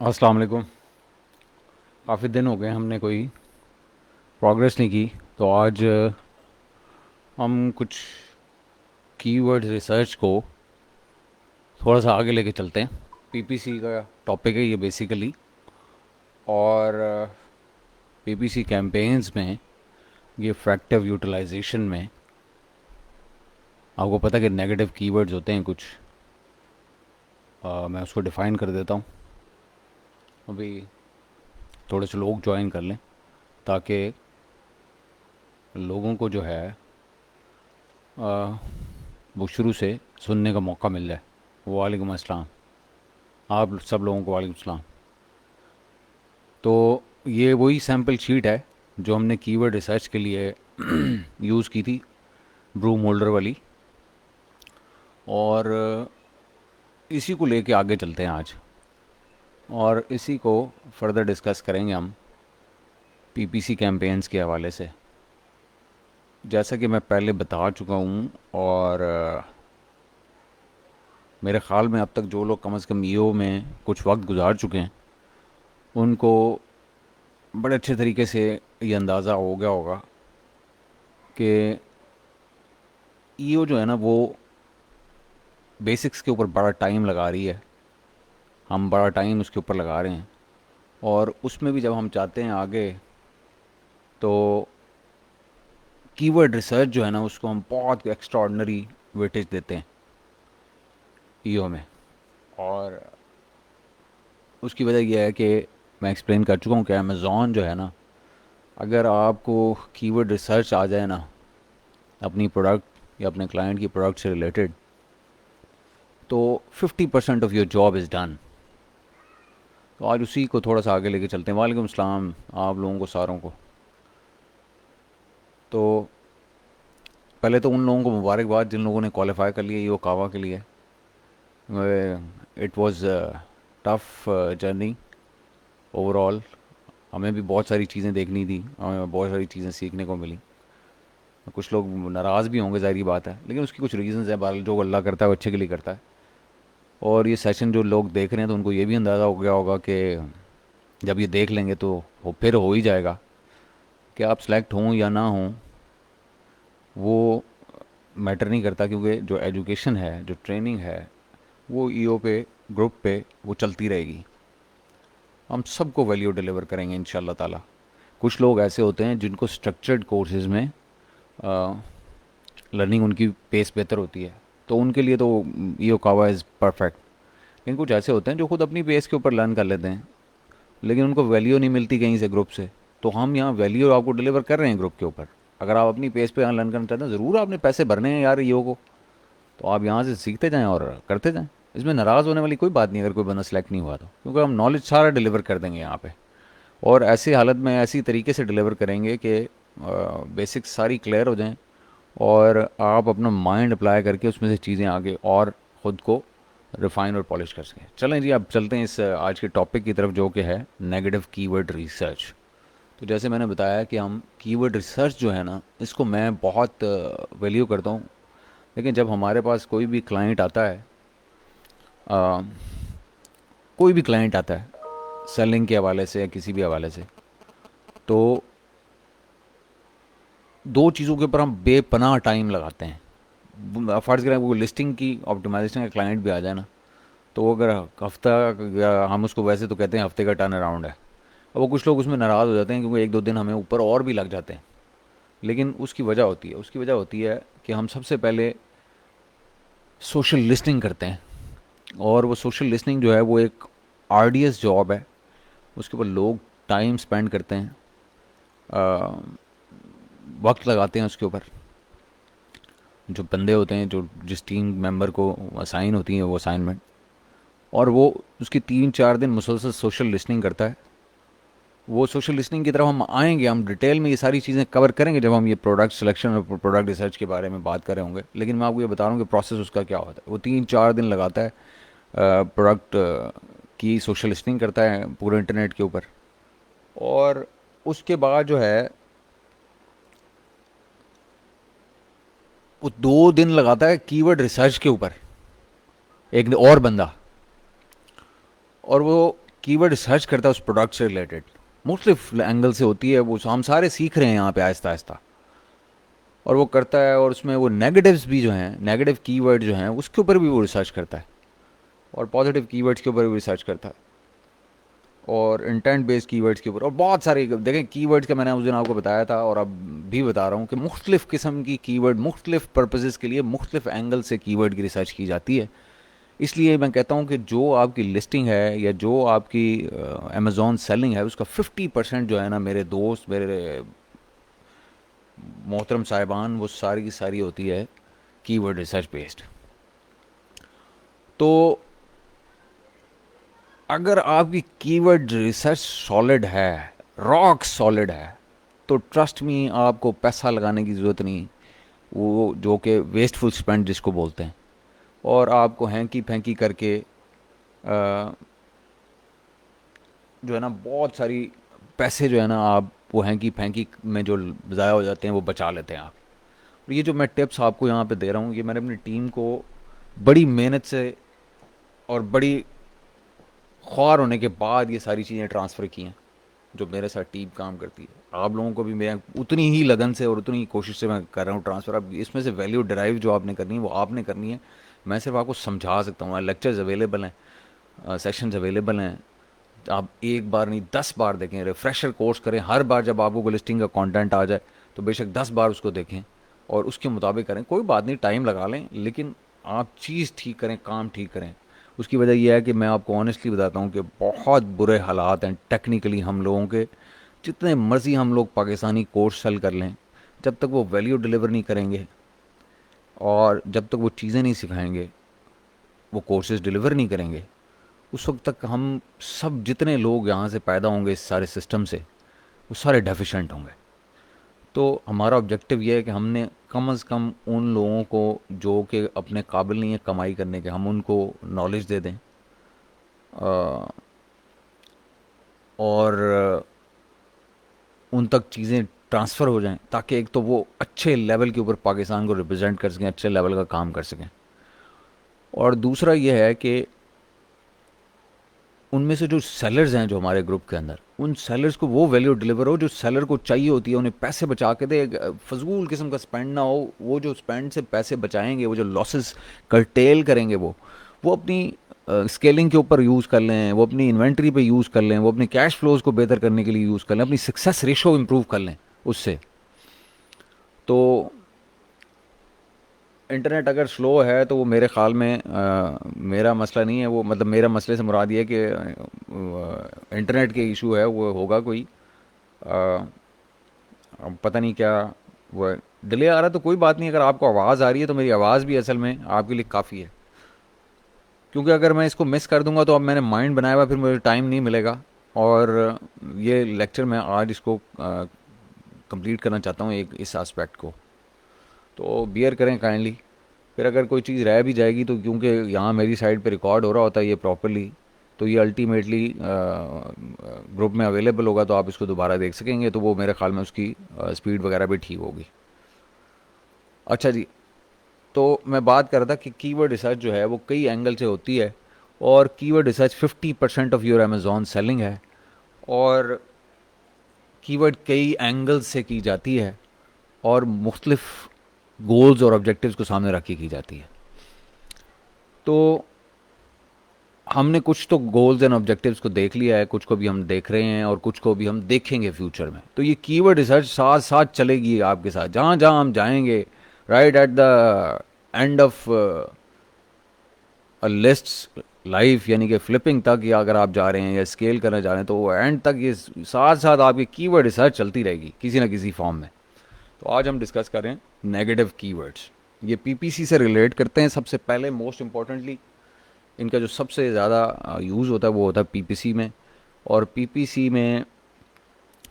अस्सलाम वालेकुम। काफ़ी दिन हो गए हमने कोई प्रोग्रेस नहीं की। तो आज हम कुछ कीवर्ड रिसर्च को थोड़ा सा आगे लेके चलते हैं। पीपीसी का टॉपिक है ये बेसिकली। और पीपीसी कैंपेन्स में ये इफेक्टिव यूटिलाइजेशन में आपको पता है कि नेगेटिव कीवर्ड्स होते हैं कुछ। मैं उसको डिफ़ाइन कर देता हूँ। अभी थोड़े से लोग ज्वाइन कर लें ताकि लोगों को जो है अ, वो शुरू से सुनने का मौका मिल जाए। वालेकुम अस्सलाम। आप सब लोगों को वालेकुम सलाम। तो ये वही सैम्पल शीट है जो हमने कीवर्ड रिसर्च के लिए यूज़ की थी, ब्रू मोल्डर वाली। और इसी को लेके आगे चलते हैं आज, और इसी को फर्दर डिस्कस करेंगे हम पीपीसी कैंपेन्स के हवाले से। जैसा कि मैं पहले बता चुका हूँ, और मेरे ख़्याल में अब तक जो लोग कम से कम ईओ में कुछ वक्त गुजार चुके हैं उनको बड़े अच्छे तरीके से ये अंदाज़ा हो गया होगा कि ईओ जो है ना वो बेसिक्स के ऊपर बड़ा टाइम लगा रही है। हम बड़ा टाइम उसके ऊपर लगा रहे हैं, और उसमें भी जब हम चाहते हैं आगे, तो कीवर्ड रिसर्च जो है ना उसको हम बहुत एक्स्ट्राऑर्डिनरी वेटेज देते हैं ईओ में। और उसकी वजह यह है कि मैं एक्सप्लेन कर चुका हूँ कि अमेज़ॉन जो है ना, अगर आपको कीवर्ड रिसर्च आ जाए ना अपनी प्रोडक्ट या अपने क्लाइंट की प्रोडक्ट से रिलेटेड, तो 50% of your job is done. तो आज उसी को थोड़ा सा आगे लेके चलते हैं। वालेकुम सलाम आप लोगों को सारों को। तो पहले तो उन लोगों को मुबारकबाद जिन लोगों ने क्वालिफाई कर लिया ईओ कावा के लिए। It was tough journey overall. हमें भी बहुत सारी चीज़ें देखनी थी, हमें बहुत सारी चीज़ें सीखने को मिली। कुछ लोग नाराज़ भी होंगे, ज़ाहिर बात है, लेकिन उसकी कुछ रीज़न्स हैं। बहरहाल जो अल्लाह करता है वो अच्छे के लिए करता है। और ये सेशन जो लोग देख रहे हैं तो उनको ये भी अंदाज़ा हो गया होगा कि जब ये देख लेंगे तो फिर हो ही जाएगा कि आप सेलेक्ट हों या ना हों, वो मैटर नहीं करता, क्योंकि जो एजुकेशन है, जो ट्रेनिंग है, वो ईओ पे, ग्रुप पे वो चलती रहेगी। हम सबको वैल्यू डिलीवर करेंगे इंशाल्लाह ताला। कुछ लोग ऐसे होते हैं जिनको स्ट्रक्चर्ड कोर्सेज में लर्निंग उनकी पेस बेहतर होती है, तो उनके लिए तो ईओ कावा इज़ परफेक्ट। लेकिन कुछ ऐसे होते हैं जो खुद अपनी पेस के ऊपर लर्न कर लेते हैं, लेकिन उनको वैल्यू नहीं मिलती कहीं से ग्रुप से। तो हम यहाँ वैल्यू आपको डिलीवर कर रहे हैं ग्रुप के ऊपर। अगर आप अपनी पेस पे यहाँ लर्न करना चाहते हैं, ज़रूर आपने पैसे भरने हैं यार ईओ को, तो आप यहाँ से सीखते जाएं और करते जाएं। इसमें नाराज़ होने वाली कोई बात नहीं अगर कोई बंदा सेलेक्ट नहीं हुआ तो, क्योंकि हम नॉलेज सारा डिलीवर कर देंगे यहाँ पे। और ऐसी हालत में ऐसी तरीके से डिलीवर करेंगे कि बेसिक्स सारी क्लियर हो जाएं, और आप अपना माइंड अप्लाई करके उसमें से चीज़ें आगे और ख़ुद को रिफाइन और पॉलिश कर सकें। चलें जी, अब चलते हैं इस आज के टॉपिक की तरफ, जो कि है नेगेटिव कीवर्ड रिसर्च। तो जैसे मैंने बताया कि हम कीवर्ड रिसर्च जो है ना, इसको मैं बहुत वैल्यू करता हूँ। लेकिन जब हमारे पास कोई भी क्लाइंट आता है, अ, कोई भी क्लाइंट आता है सेलिंग के हवाले से या किसी भी हवाले से, तो दो चीज़ों के ऊपर हम बेपनाह टाइम लगाते हैं। फ़र्ज़ करें वो लिस्टिंग की ऑप्टिमाइजेशन का क्लाइंट भी आ जाए ना, तो वो अगर हफ्ता, या हम उसको वैसे तो कहते हैं हफ्ते का टर्न अराउंड है, अब वो कुछ लोग उसमें नाराज़ हो जाते हैं क्योंकि एक दो दिन हमें ऊपर और भी लग जाते हैं। लेकिन उसकी वजह होती है कि हम सबसे पहले सोशल लिसनिंग करते हैं। और वो सोशल लिसनिंग जो है वो एक आर्डियस जॉब है। उसके ऊपर लोग टाइम स्पेंड करते हैं, वक्त लगाते हैं उसके ऊपर। जो बंदे होते हैं, जो जिस टीम मेंबर को असाइन होती है वो असाइनमेंट, और वो उसकी 3-4 दिन मुसलसल सोशल लिसनिंग करता है। वो सोशल लिसनिंग की तरफ हम आएंगे, हम डिटेल में ये सारी चीज़ें कवर करेंगे जब हम ये प्रोडक्ट सिलेक्शन और प्रोडक्ट रिसर्च के बारे में बात कर रहे होंगे। लेकिन मैं आपको ये बता रहा हूँ कि प्रोसेस उसका क्या होता है। वो 3-4 दिन लगाता है, प्रोडक्ट की सोशल लिसनिंग करता है पूरे इंटरनेट के ऊपर। और उसके बाद जो है वो 2 दिन लगाता है कीवर्ड रिसर्च के ऊपर, एक और बंदा। और वो कीवर्ड रिसर्च करता है उस प्रोडक्ट से रिलेटेड, मुख्तलिफ एंगल से होती है वो, हम सारे सीख रहे हैं यहाँ पे आहिस्ता आहिस्ता, और वो करता है। और उसमें वो नेगेटिव्स भी जो हैं, नेगेटिव कीवर्ड जो हैं उसके ऊपर भी वो रिसर्च करता है, और पॉजिटिव कीवर्ड्स के ऊपर भी रिसर्च करता है, और इंटेंट बेस्ड कीवर्ड्स के ऊपर, और बहुत सारे देखें कीवर्ड्स का मैंने उस दिन आपको बताया था और अब भी बता रहा हूँ कि मुख्तलिफ किस्म की कीवर्ड मुख्तलिफ पर्पजेज़ के लिए मुख्तलिफ एंगल से कीवर्ड की रिसर्च की जाती है। इसलिए मैं कहता हूँ कि जो आपकी लिस्टिंग है या जो आपकी अमेज़ॉन सेलिंग है उसका 50% जो है ना मेरे दोस्त, मेरे मोहतरम साहिबान, वो सारी की सारी होती है कीवर्ड रिसर्च बेस्ड। तो अगर आपकी कीवर्ड रिसर्च सॉलिड है, रॉक सॉलिड है, तो ट्रस्ट मी आपको पैसा लगाने की ज़रूरत नहीं, वो जो कि वेस्टफुल स्पेंड जिसको बोलते हैं, और आपको हैंकी फैंकी करके जो है ना बहुत सारी पैसे जो है ना आप वो हैंकी फैंकी में जो ज़ाया हो जाते हैं वो बचा लेते हैं आप। और ये जो मैं टिप्स आपको यहाँ पे दे रहा हूँ ये मैंने अपनी टीम को बड़ी मेहनत से और बड़ी ख्वार होने के बाद ये सारी चीज़ें ट्रांसफ़र की हैं, जो मेरे साथ टीम काम करती है। आप लोगों को भी मैं उतनी ही लगन से और उतनी ही कोशिश से मैं कर रहा हूँ ट्रांसफ़र। अब इसमें से वैल्यू डिराइव जो आपने करनी है वो आपने करनी है, मैं सिर्फ आपको समझा सकता हूँ। लेक्चर्स अवेलेबल हैं, सेशंस अवेलेबल हैं, आप एक बार नहीं 10 बार देखें, रिफ्रेशर कोर्स करें। हर बार जब आपको लिस्टिंग का कंटेंट आ जाए तो बेशक 10 बार उसको देखें और उसके मुताबिक करें, कोई बात नहीं, टाइम लगा लें, लेकिन आप चीज़ ठीक करें, काम ठीक करें। उसकी वजह यह है कि मैं आपको ऑनेस्टली बताता हूँ कि बहुत बुरे हालात हैं टेक्निकली हम लोगों के। जितने मर्ज़ी हम लोग पाकिस्तानी कोर्स सेल कर लें, जब तक वो वैल्यू डिलीवर नहीं करेंगे और जब तक वो चीज़ें नहीं सिखाएंगे, वो कोर्सेज डिलीवर नहीं करेंगे, उस वक्त तक हम सब जितने लोग यहाँ से पैदा होंगे इस सारे सिस्टम से वो सारे डेफिशिएंट होंगे। तो हमारा ऑब्जेक्टिव ये है कि हमने कम से कम उन लोगों को जो कि अपने काबिल नहीं है कमाई करने के, हम उनको नॉलेज दे दें, और उन तक चीज़ें ट्रांसफ़र हो जाएं, ताकि एक तो वो अच्छे लेवल के ऊपर पाकिस्तान को रिप्रेजेंट कर सकें, अच्छे लेवल का काम कर सकें। और दूसरा ये है कि उनमें से जो सेलर्स हैं जो हमारे ग्रुप के अंदर, उन सेलर्स को वो वैल्यू डिलीवर हो जो सेलर को चाहिए होती है, उन्हें पैसे बचा के दे, फजूल किस्म का स्पेंड ना हो। वो जो स्पेंड से पैसे बचाएंगे, वो जो लॉसेस कर्टेल करेंगे, वो अपनी स्केलिंग के ऊपर यूज़ कर लें, वो अपनी इन्वेंट्री पे यूज़ कर लें, वो अपनी कैश फ्लोज को बेहतर करने के लिए यूज़ कर लें, अपनी सक्सेस रेशो इंप्रूव कर लें उससे। तो इंटरनेट अगर स्लो है तो वो मेरे ख़्याल में मेरा मसला नहीं है, वो मतलब मेरा मसले से मुराद ये है कि इंटरनेट के इशू है, वो होगा कोई अ, अब पता नहीं क्या वो डिले आ रहा है। तो कोई बात नहीं, अगर आपको आवाज़ आ रही है तो मेरी आवाज़ भी असल में आपके लिए काफ़ी है, क्योंकि अगर मैं इसको मिस कर दूंगा तो अब मैंने माइंड बनाया हुआ, फिर मुझे टाइम नहीं मिलेगा। और ये लेक्चर मैं आज इसको कंप्लीट करना चाहता हूँ, एक इस एस्पेक्ट को, तो बियर करें काइंडली। फिर अगर कोई चीज़ रह भी जाएगी तो क्योंकि यहाँ मेरी साइड पे रिकॉर्ड हो रहा होता है ये प्रॉपरली, तो ये अल्टीमेटली ग्रुप में अवेलेबल होगा, तो आप इसको दोबारा देख सकेंगे, तो वो मेरे ख्याल में उसकी स्पीड वगैरह भी ठीक होगी। अच्छा जी, तो मैं बात कर रहा था कि कीवर्ड रिसर्च जो है वो कई एंगल से होती है, और keyword research 50% of your Amazon selling है, और कीवर्ड कई एंगल से की जाती है, और मुख्तलिफ गोल्स और ऑब्जेक्टिव्स को सामने रख के की जाती है। तो हमने कुछ तो गोल्स एंड ऑब्जेक्टिव्स को देख लिया है, कुछ को भी हम देख रहे हैं और कुछ को भी हम देखेंगे फ्यूचर में। तो ये कीवर्ड रिसर्च साथ साथ चलेगी आपके साथ जहाँ जहाँ हम जाएंगे, right eight the end of list life, यानी कि फ्लिपिंग तक, या अगर आप जा रहे हैं या स्केल करने जा रहे हैं तो एंड तक ये साथ साथ आपकी कीवर्ड रिसर्च चलती रहेगी किसी ना किसी फॉर्म में। तो आज हम डिस्कस करें नेगेटिव कीवर्ड्स। ये पीपीसी से रिलेट करते हैं सबसे पहले, मोस्ट इम्पॉर्टेंटली इनका जो सबसे ज़्यादा यूज़ होता है वो होता है पीपीसी में। और पीपीसी में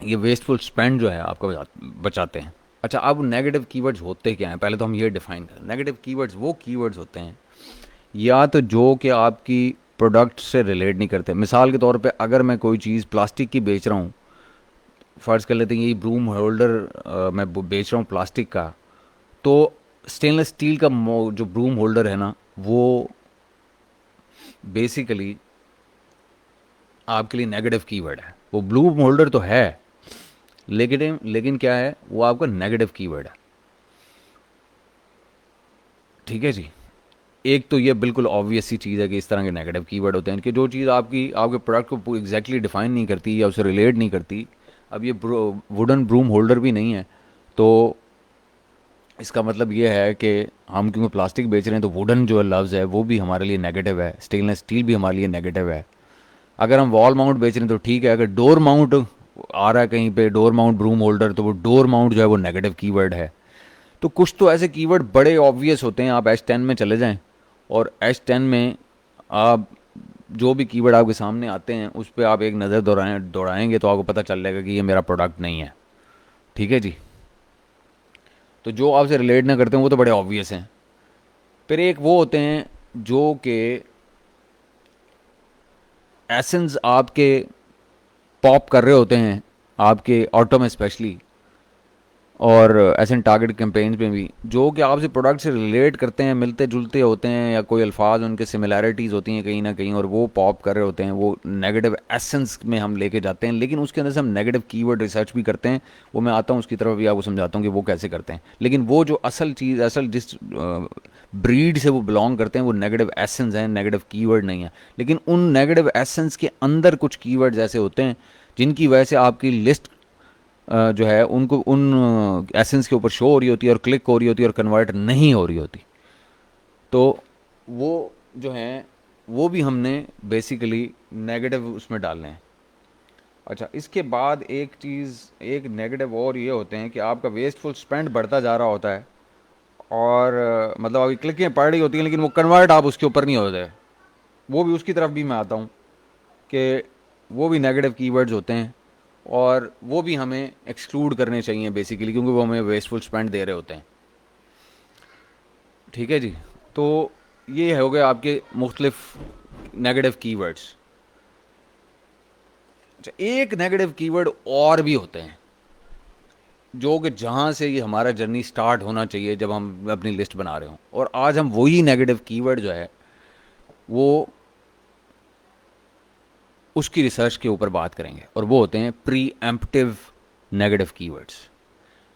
ये वेस्टफुल स्पेंड जो है आपका बचाते हैं। अच्छा, अब नेगेटिव कीवर्ड्स होते क्या हैं, पहले तो हम ये डिफाइन करें। नेगेटिव कीवर्ड्स वो कीवर्ड्स होते हैं या तो जो कि आपकी प्रोडक्ट से रिलेट नहीं करते। मिसाल के तौर पे अगर मैं कोई चीज़ प्लास्टिक की बेच रहा हूँ, फ़र्ज़ कर लेते हैं ये ब्रूम होल्डर मैं बेच रहा हूँ प्लास्टिक का, तो स्टेनलेस स्टील का जो ब्रूम होल्डर है ना, वो बेसिकली आपके लिए नेगेटिव कीवर्ड है। वो ब्लू होल्डर तो है, लेकिन क्या है, वो आपका नेगेटिव कीवर्ड है। ठीक है जी। एक तो ये बिल्कुल ऑब्वियस सी चीज़ है कि इस तरह के नेगेटिव कीवर्ड होते हैं कि जो चीज़ आपकी आपके प्रोडक्ट को एग्जैक्टली डिफाइन नहीं करती या उसे रिलेट नहीं करती। अब ये वुडन ब्रूम होल्डर भी नहीं है, तो इसका मतलब ये है कि हम क्योंकि प्लास्टिक बेच रहे हैं तो वुडन जो लफ्ज़ है वो भी हमारे लिए नेगेटिव है, स्टेनलेस स्टील भी हमारे लिए नेगेटिव है। अगर हम वॉल माउंट बेच रहे हैं तो ठीक है, अगर डोर माउंट आ रहा है कहीं पे, डोर माउंट ब्रूम होल्डर, तो वो डोर माउंट जो है वो नेगेटिव कीवर्ड है। तो कुछ तो ऐसे कीवर्ड बड़े ऑब्वियस होते हैं। आप H10 में चले जाएं और H10 में आप जो भी कीवर्ड आपके सामने आते हैं उस पर आप एक नज़र दौड़ाएंगे तो आपको पता चल जाएगा कि ये मेरा प्रोडक्ट नहीं है। ठीक है जी। तो जो आपसे रिलेट ना करते हैं वो तो बड़े ऑब्वियस हैं। फिर एक वो होते हैं जो कि एसेंस आपके पॉप कर रहे होते हैं, आपके ऑटो में स्पेशली, और ऐसे टारगेट कैंपेन्स में भी, जो कि आपसे प्रोडक्ट से रिलेट करते हैं, मिलते जुलते होते हैं, या कोई अल्फाज उनके सिमिलैरिटीज़ होती हैं कहीं ना कहीं, और वो पॉप कर रहे होते हैं, वो नेगेटिव एसेंस में हम लेके जाते हैं। लेकिन उसके अंदर से हम नेगेटिव कीवर्ड रिसर्च भी करते हैं। वो मैं आता हूँ उसकी तरफ भी, आपको समझाता हूँ कि वो कैसे करते हैं। लेकिन वो जो असल चीज़, असल जिस ब्रीड से वो बिलोंग करते हैं, वो नेगेटिव एसेंस हैं, नेगेटिव कीवर्ड नहीं है। लेकिन उन नेगेटिव एसेंस के अंदर कुछ कीवर्ड्स ऐसे होते हैं जिनकी वजह से आपकी लिस्ट जो है उनको उन एसेंस के ऊपर शो हो रही होती है और क्लिक हो रही होती है और कन्वर्ट नहीं हो रही होती। तो वो जो हैं वो भी हमने बेसिकली नेगेटिव उसमें डालने हैं। अच्छा, इसके बाद एक चीज़, एक नेगेटिव और ये होते हैं कि आपका वेस्टफुल स्पेंड बढ़ता जा रहा होता है, और मतलब आपकी क्लिकें पड़ रही होती हैं लेकिन वो कन्वर्ट आप उसके ऊपर नहीं होते। वो भी, उसकी तरफ भी मैं आता हूँ कि वो भी नेगेटिव कीवर्ड्स होते हैं, और वो भी हमें एक्सक्लूड करने चाहिए बेसिकली, क्योंकि वो हमें वेस्टफुल स्पेंड दे रहे होते हैं। ठीक है जी। तो ये हो गए आपके मुख्तलिफ नेगेटिव कीवर्ड्स। अच्छा, एक नेगेटिव कीवर्ड और भी होते हैं जो कि जहाँ से ये हमारा जर्नी स्टार्ट होना चाहिए जब हम अपनी लिस्ट बना रहे हों, और आज हम वही नेगेटिव कीवर्ड जो है वो उसकी रिसर्च के ऊपर बात करेंगे, और वो होते हैं प्री एम्प्टिव नेगेटिव कीवर्ड्स।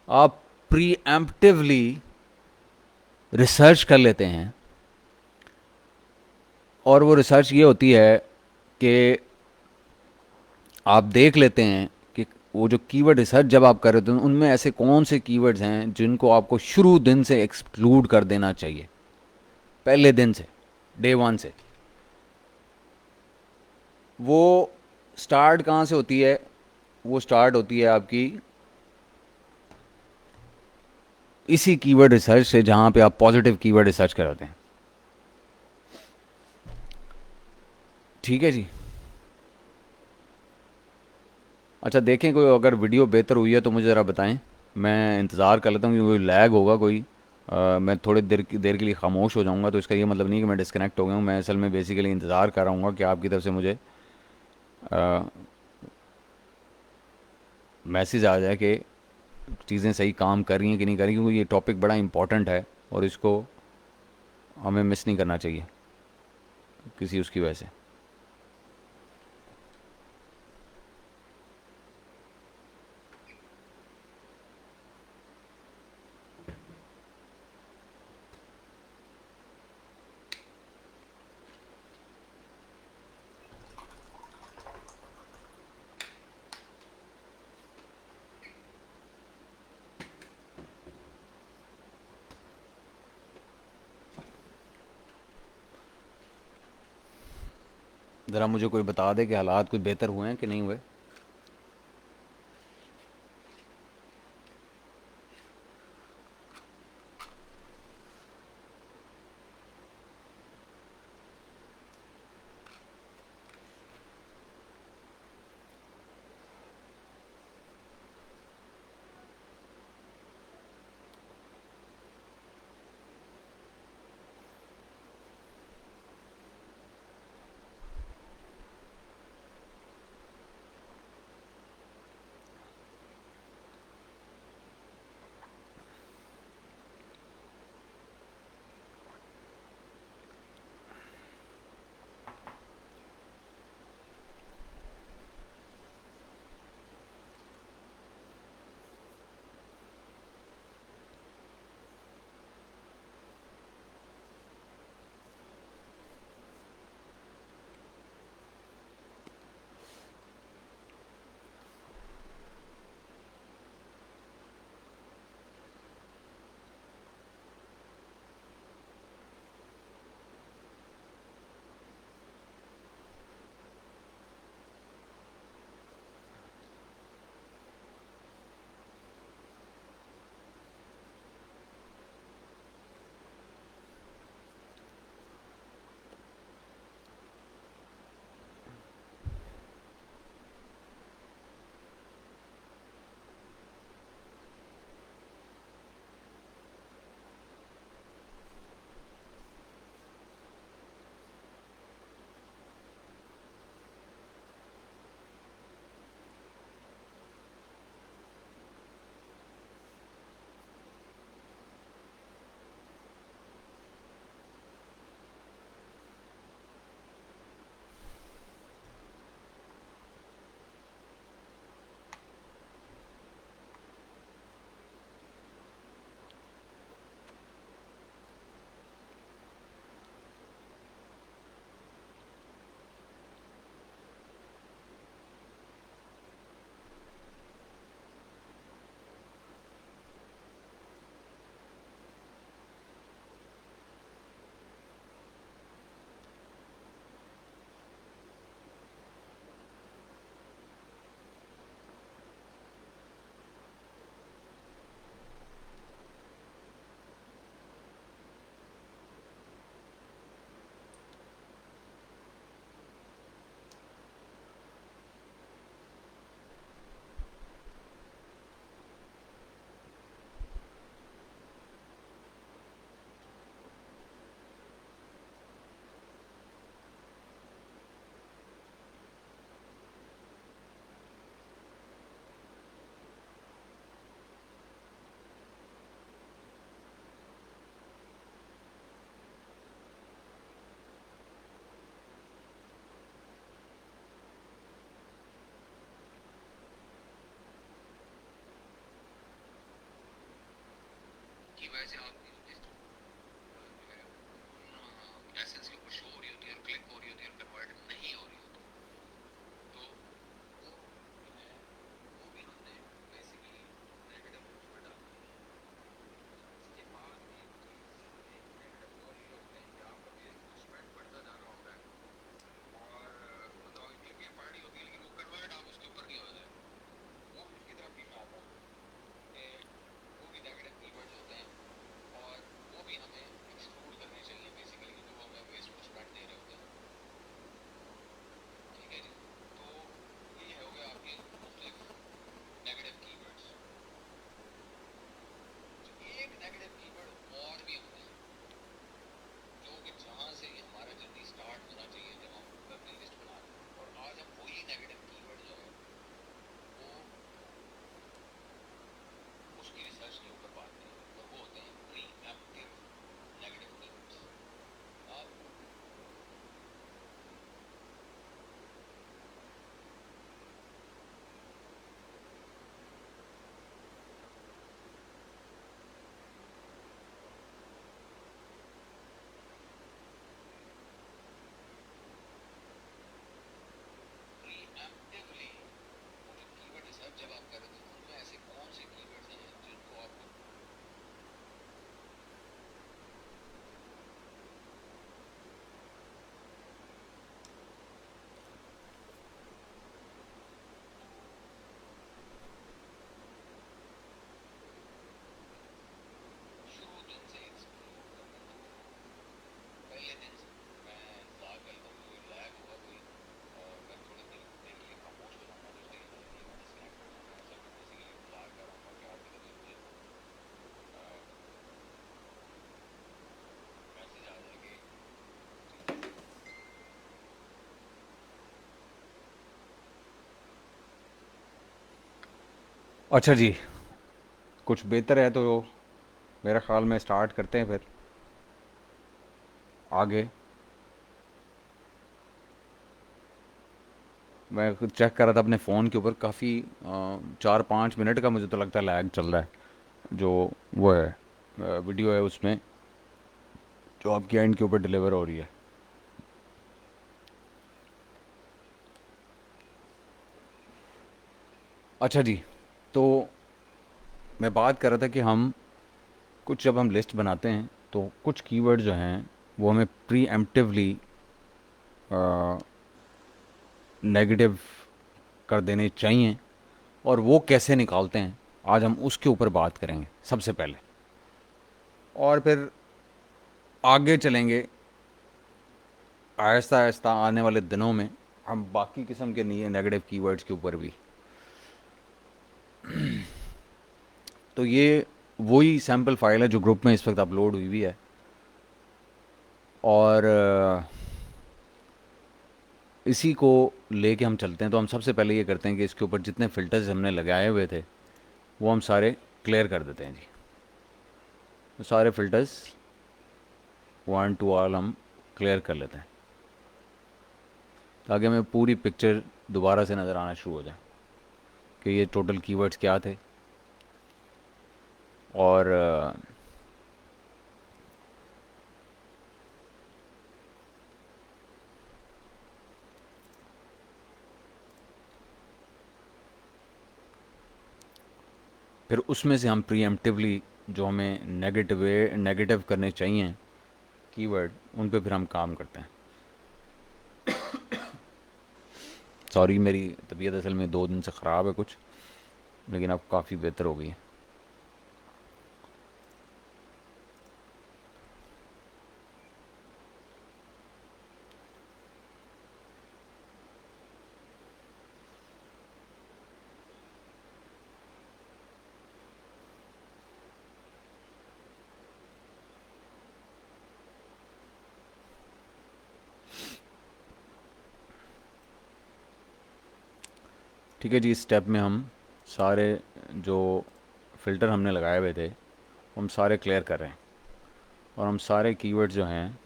आप प्री एम्प्टिवली रिसर्च कर लेते हैं, और वो रिसर्च ये होती है कि आप देख लेते हैं कि वो जो कीवर्ड रिसर्च जब आप कर रहे होते हैं उनमें ऐसे कौन से कीवर्ड्स हैं जिनको आपको शुरू दिन से एक्सक्लूड कर देना चाहिए, पहले दिन से, डे वन से। वो स्टार्ट कहाँ से होती है? वो स्टार्ट होती है आपकी इसी कीवर्ड रिसर्च से जहाँ पे आप पॉजिटिव कीवर्ड रिसर्च कराते हैं। ठीक है जी। अच्छा, देखें कोई अगर वीडियो बेहतर हुई है तो मुझे ज़रा बताएं, मैं इंतज़ार कर लेता हूँ, क्योंकि कोई लैग होगा कोई। मैं थोड़ी देर के लिए खामोश हो जाऊँगा तो इसका ये मतलब नहीं कि मैं डिस्कनेक्ट हो गया हूँ। मैं असल में बेसिकली इंतज़ार कर रहा हूँ कि आपकी तरफ से मुझे मैसेज आ जाए कि चीज़ें सही काम कर रही हैं कि नहीं कर रही, क्योंकि ये टॉपिक बड़ा इंपॉर्टेंट है और इसको हमें मिस नहीं करना चाहिए किसी उसकी वजह से। ज़रा मुझे कोई बता दे कि हालात कोई बेहतर हुए हैं कि नहीं हुए। अच्छा जी, कुछ बेहतर है तो मेरा ख्याल में स्टार्ट करते हैं फिर आगे। मैं खुद चेक कर रहा था अपने फ़ोन के ऊपर, काफ़ी 4-5 मिनट का मुझे तो लगता है लैग चल रहा है, जो वो है वीडियो है उसमें, जो आपके एंड के ऊपर डिलीवर हो रही है। अच्छा जी, तो मैं बात कर रहा था कि हम कुछ जब हम लिस्ट बनाते हैं तो कुछ कीवर्ड जो हैं वो हमें प्री एम्प्टिवली नेगेटिव कर देने चाहिए, और वो कैसे निकालते हैं आज हम उसके ऊपर बात करेंगे सबसे पहले, और फिर आगे चलेंगे आहिस्ता आहिस्ता आने वाले दिनों में हम बाकी किस्म के नहीं नेगेटिव कीवर्ड्स के ऊपर भी। तो ये वही सैम्पल फाइल है जो ग्रुप में इस वक्त अपलोड हुई हुई है, और इसी को लेके हम चलते हैं। तो हम सबसे पहले ये करते हैं कि इसके ऊपर जितने फ़िल्टर्स हमने लगाए हुए थे वो हम सारे क्लियर कर देते हैं जी। तो सारे फ़िल्टर्स वन टू ऑल हम क्लियर कर लेते हैं, ताकि हमें पूरी पिक्चर दोबारा से नज़र आना शुरू हो जाए कि ये टोटल कीवर्ड्स क्या थे। और फिर उसमें से हम प्रीएम्प्टिवली जो हमें नेगेटिव करने चाहिए कीवर्ड, उन पे फिर हम काम करते हैं। सॉरी, मेरी तबीयत असल में 2 दिन से ख़राब है कुछ, लेकिन अब काफ़ी बेहतर हो गई है। ठीक है जी, इस स्टेप में हम सारे जो फ़िल्टर हमने लगाए हुए थे वो हम सारे क्लियर कर रहे हैं, और हम सारे कीवर्ड जो हैं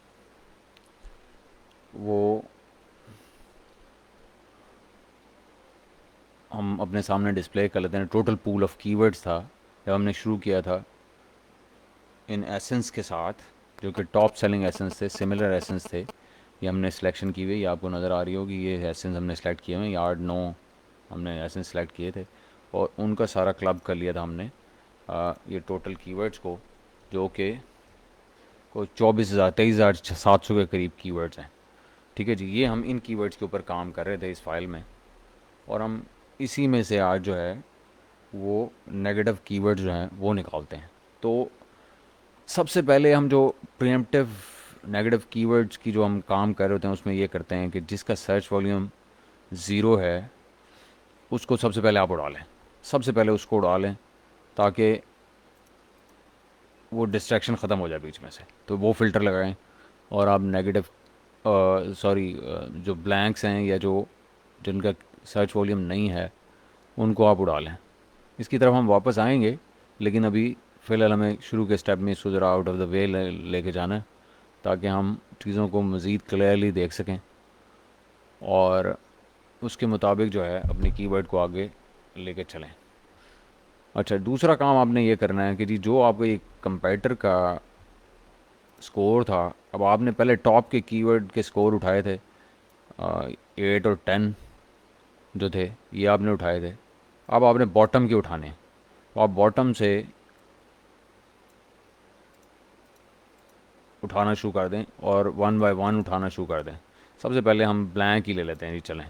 वो हम अपने सामने डिस्प्ले कर लेते हैं। टोटल पूल ऑफ कीवर्ड्स था जब हमने शुरू किया था इन एसेंस के साथ, जो कि टॉप सेलिंग एसेंस थे, सिमिलर एसेंस थे। ये हमने सिलेक्शन की हुई, ये आपको नज़र आ रही होगी, ये एसेंस हमने सेलेक्ट किए हुए हैं, 8-9 हमने एसेंस सेलेक्ट किए थे, और उनका सारा क्लब कर लिया था हमने ये टोटल कीवर्ड्स को, जो कि कोई 24,000 23,700 के करीब कीवर्ड्स हैं। ठीक है जी, ये हम इन कीवर्ड्स के ऊपर काम कर रहे थे इस फाइल में, और हम इसी में से आज जो है वो नेगेटिव कीवर्ड्स जो हैं वो निकालते हैं। तो सबसे पहले हम जो प्रीएम्प्टिव नेगेटिव कीवर्ड्स की जो हम काम कर रहे होते हैं उसमें ये करते हैं कि जिसका सर्च वॉल्यूम ज़ीरो है उसको सबसे पहले आप उड़ा लें, सबसे पहले उसको उड़ा लें, ताकि वो डिस्ट्रैक्शन ख़त्म हो जाए बीच में से। तो वो फ़िल्टर लगाएं, और आप नेगेटिव सॉरी जो ब्लैंक्स हैं या जो जिनका सर्च वॉल्यूम नहीं है उनको आप उड़ा लें। इसकी तरफ हम वापस आएंगे, लेकिन अभी फ़िलहाल हमें शुरू के स्टेप में इसको ज़रा आउट ऑफ द वे लेके जाना है, ताकि हम चीज़ों को मज़ीद क्लियरली देख सकें, और उसके मुताबिक जो है अपनी कीवर्ड को आगे लेके चलें। अच्छा, दूसरा काम आपने ये करना है कि जी जो आपको एक कंपेटिटर का स्कोर था, अब आपने पहले टॉप के कीवर्ड के स्कोर उठाए थे, 8 और 10 जो थे ये आपने उठाए थे। अब आपने बॉटम के उठाने हैं। तो आप बॉटम से उठाना शुरू कर दें, और वन बाय वन उठाना शुरू कर दें। सबसे पहले हम ब्लैंक ही ले लेते हैं जी, चलें,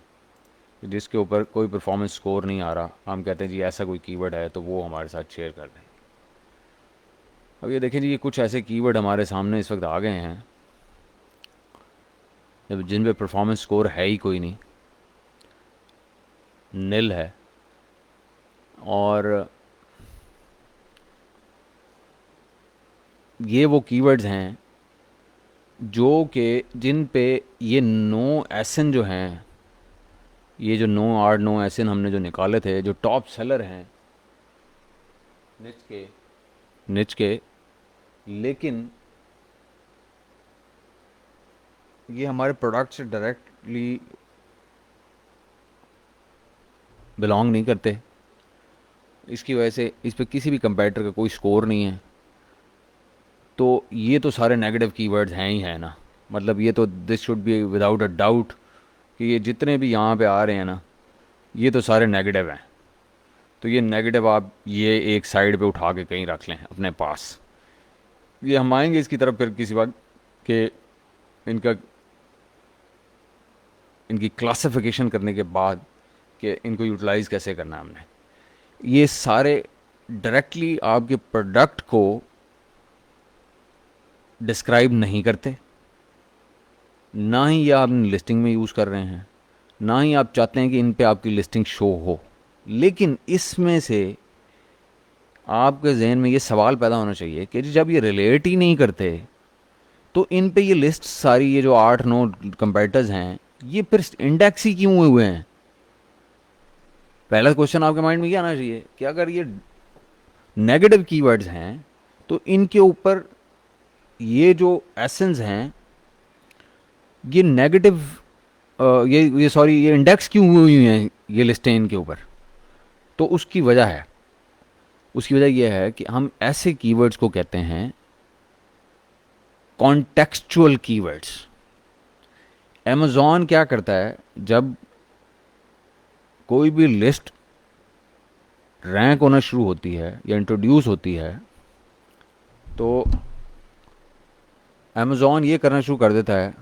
जिसके ऊपर कोई परफॉर्मेंस स्कोर नहीं आ रहा, हम कहते हैं जी ऐसा कोई कीवर्ड है तो वो हमारे साथ शेयर कर दें। अब ये देखें जी, ये कुछ ऐसे कीवर्ड हमारे सामने इस वक्त आ गए हैं जब जिन पे परफॉर्मेंस स्कोर है ही कोई नहीं, नील है। और ये वो कीवर्ड्स हैं जो कि जिन पे ये नो एसन जो हैं, ये जो 9 8 9 एसन हमने जो निकाले थे, जो टॉप सेलर हैं, निच के, लेकिन ये हमारे प्रोडक्ट से डायरेक्टली बिलोंग नहीं करते। इसकी वजह से इस पे किसी भी कंपेटिटर का कोई स्कोर नहीं है। तो ये तो सारे नेगेटिव कीवर्ड्स हैं ही हैं ना। मतलब ये तो this should be without a doubt कि ये जितने भी यहाँ पे आ रहे हैं ना, ये तो सारे नेगेटिव हैं। तो ये नेगेटिव आप ये एक साइड पे उठा के कहीं रख लें अपने पास। ये हम आएंगे इसकी तरफ फिर किसी वक्त कि इनका इनकी क्लासिफिकेशन करने के बाद कि इनको यूटिलाइज़ कैसे करना है हमने। ये सारे डायरेक्टली आपके प्रोडक्ट को डिस्क्राइब नहीं करते, ना ही ये आप लिस्टिंग में यूज़ कर रहे हैं, ना ही आप चाहते हैं कि इन पे आपकी लिस्टिंग शो हो। लेकिन इसमें से आपके जहन में ये सवाल पैदा होना चाहिए कि जब ये रिलेट ही नहीं करते तो इन पे ये लिस्ट सारी, ये जो 8-9 कंपेटिटर्स हैं, ये फिर इंडेक्स ही क्यों हुए हैं। पहला क्वेश्चन आपके माइंड में क्या आना चाहिए कि अगर ये नेगेटिव कीवर्ड्स हैं तो इनके ऊपर ये जो एसेंस हैं, ये नेगेटिव, ये सॉरी, ये इंडेक्स क्यों हुई हैं ये लिस्टें इनके ऊपर। तो उसकी वजह है, उसकी वजह यह है कि हम ऐसे कीवर्ड्स को कहते हैं कॉन्टेक्सचुअल कीवर्ड्स। अमेज़ॉन क्या करता है, जब कोई भी लिस्ट रैंक होना शुरू होती है या इंट्रोड्यूस होती है, तो अमेज़ॉन ये करना शुरू कर देता है,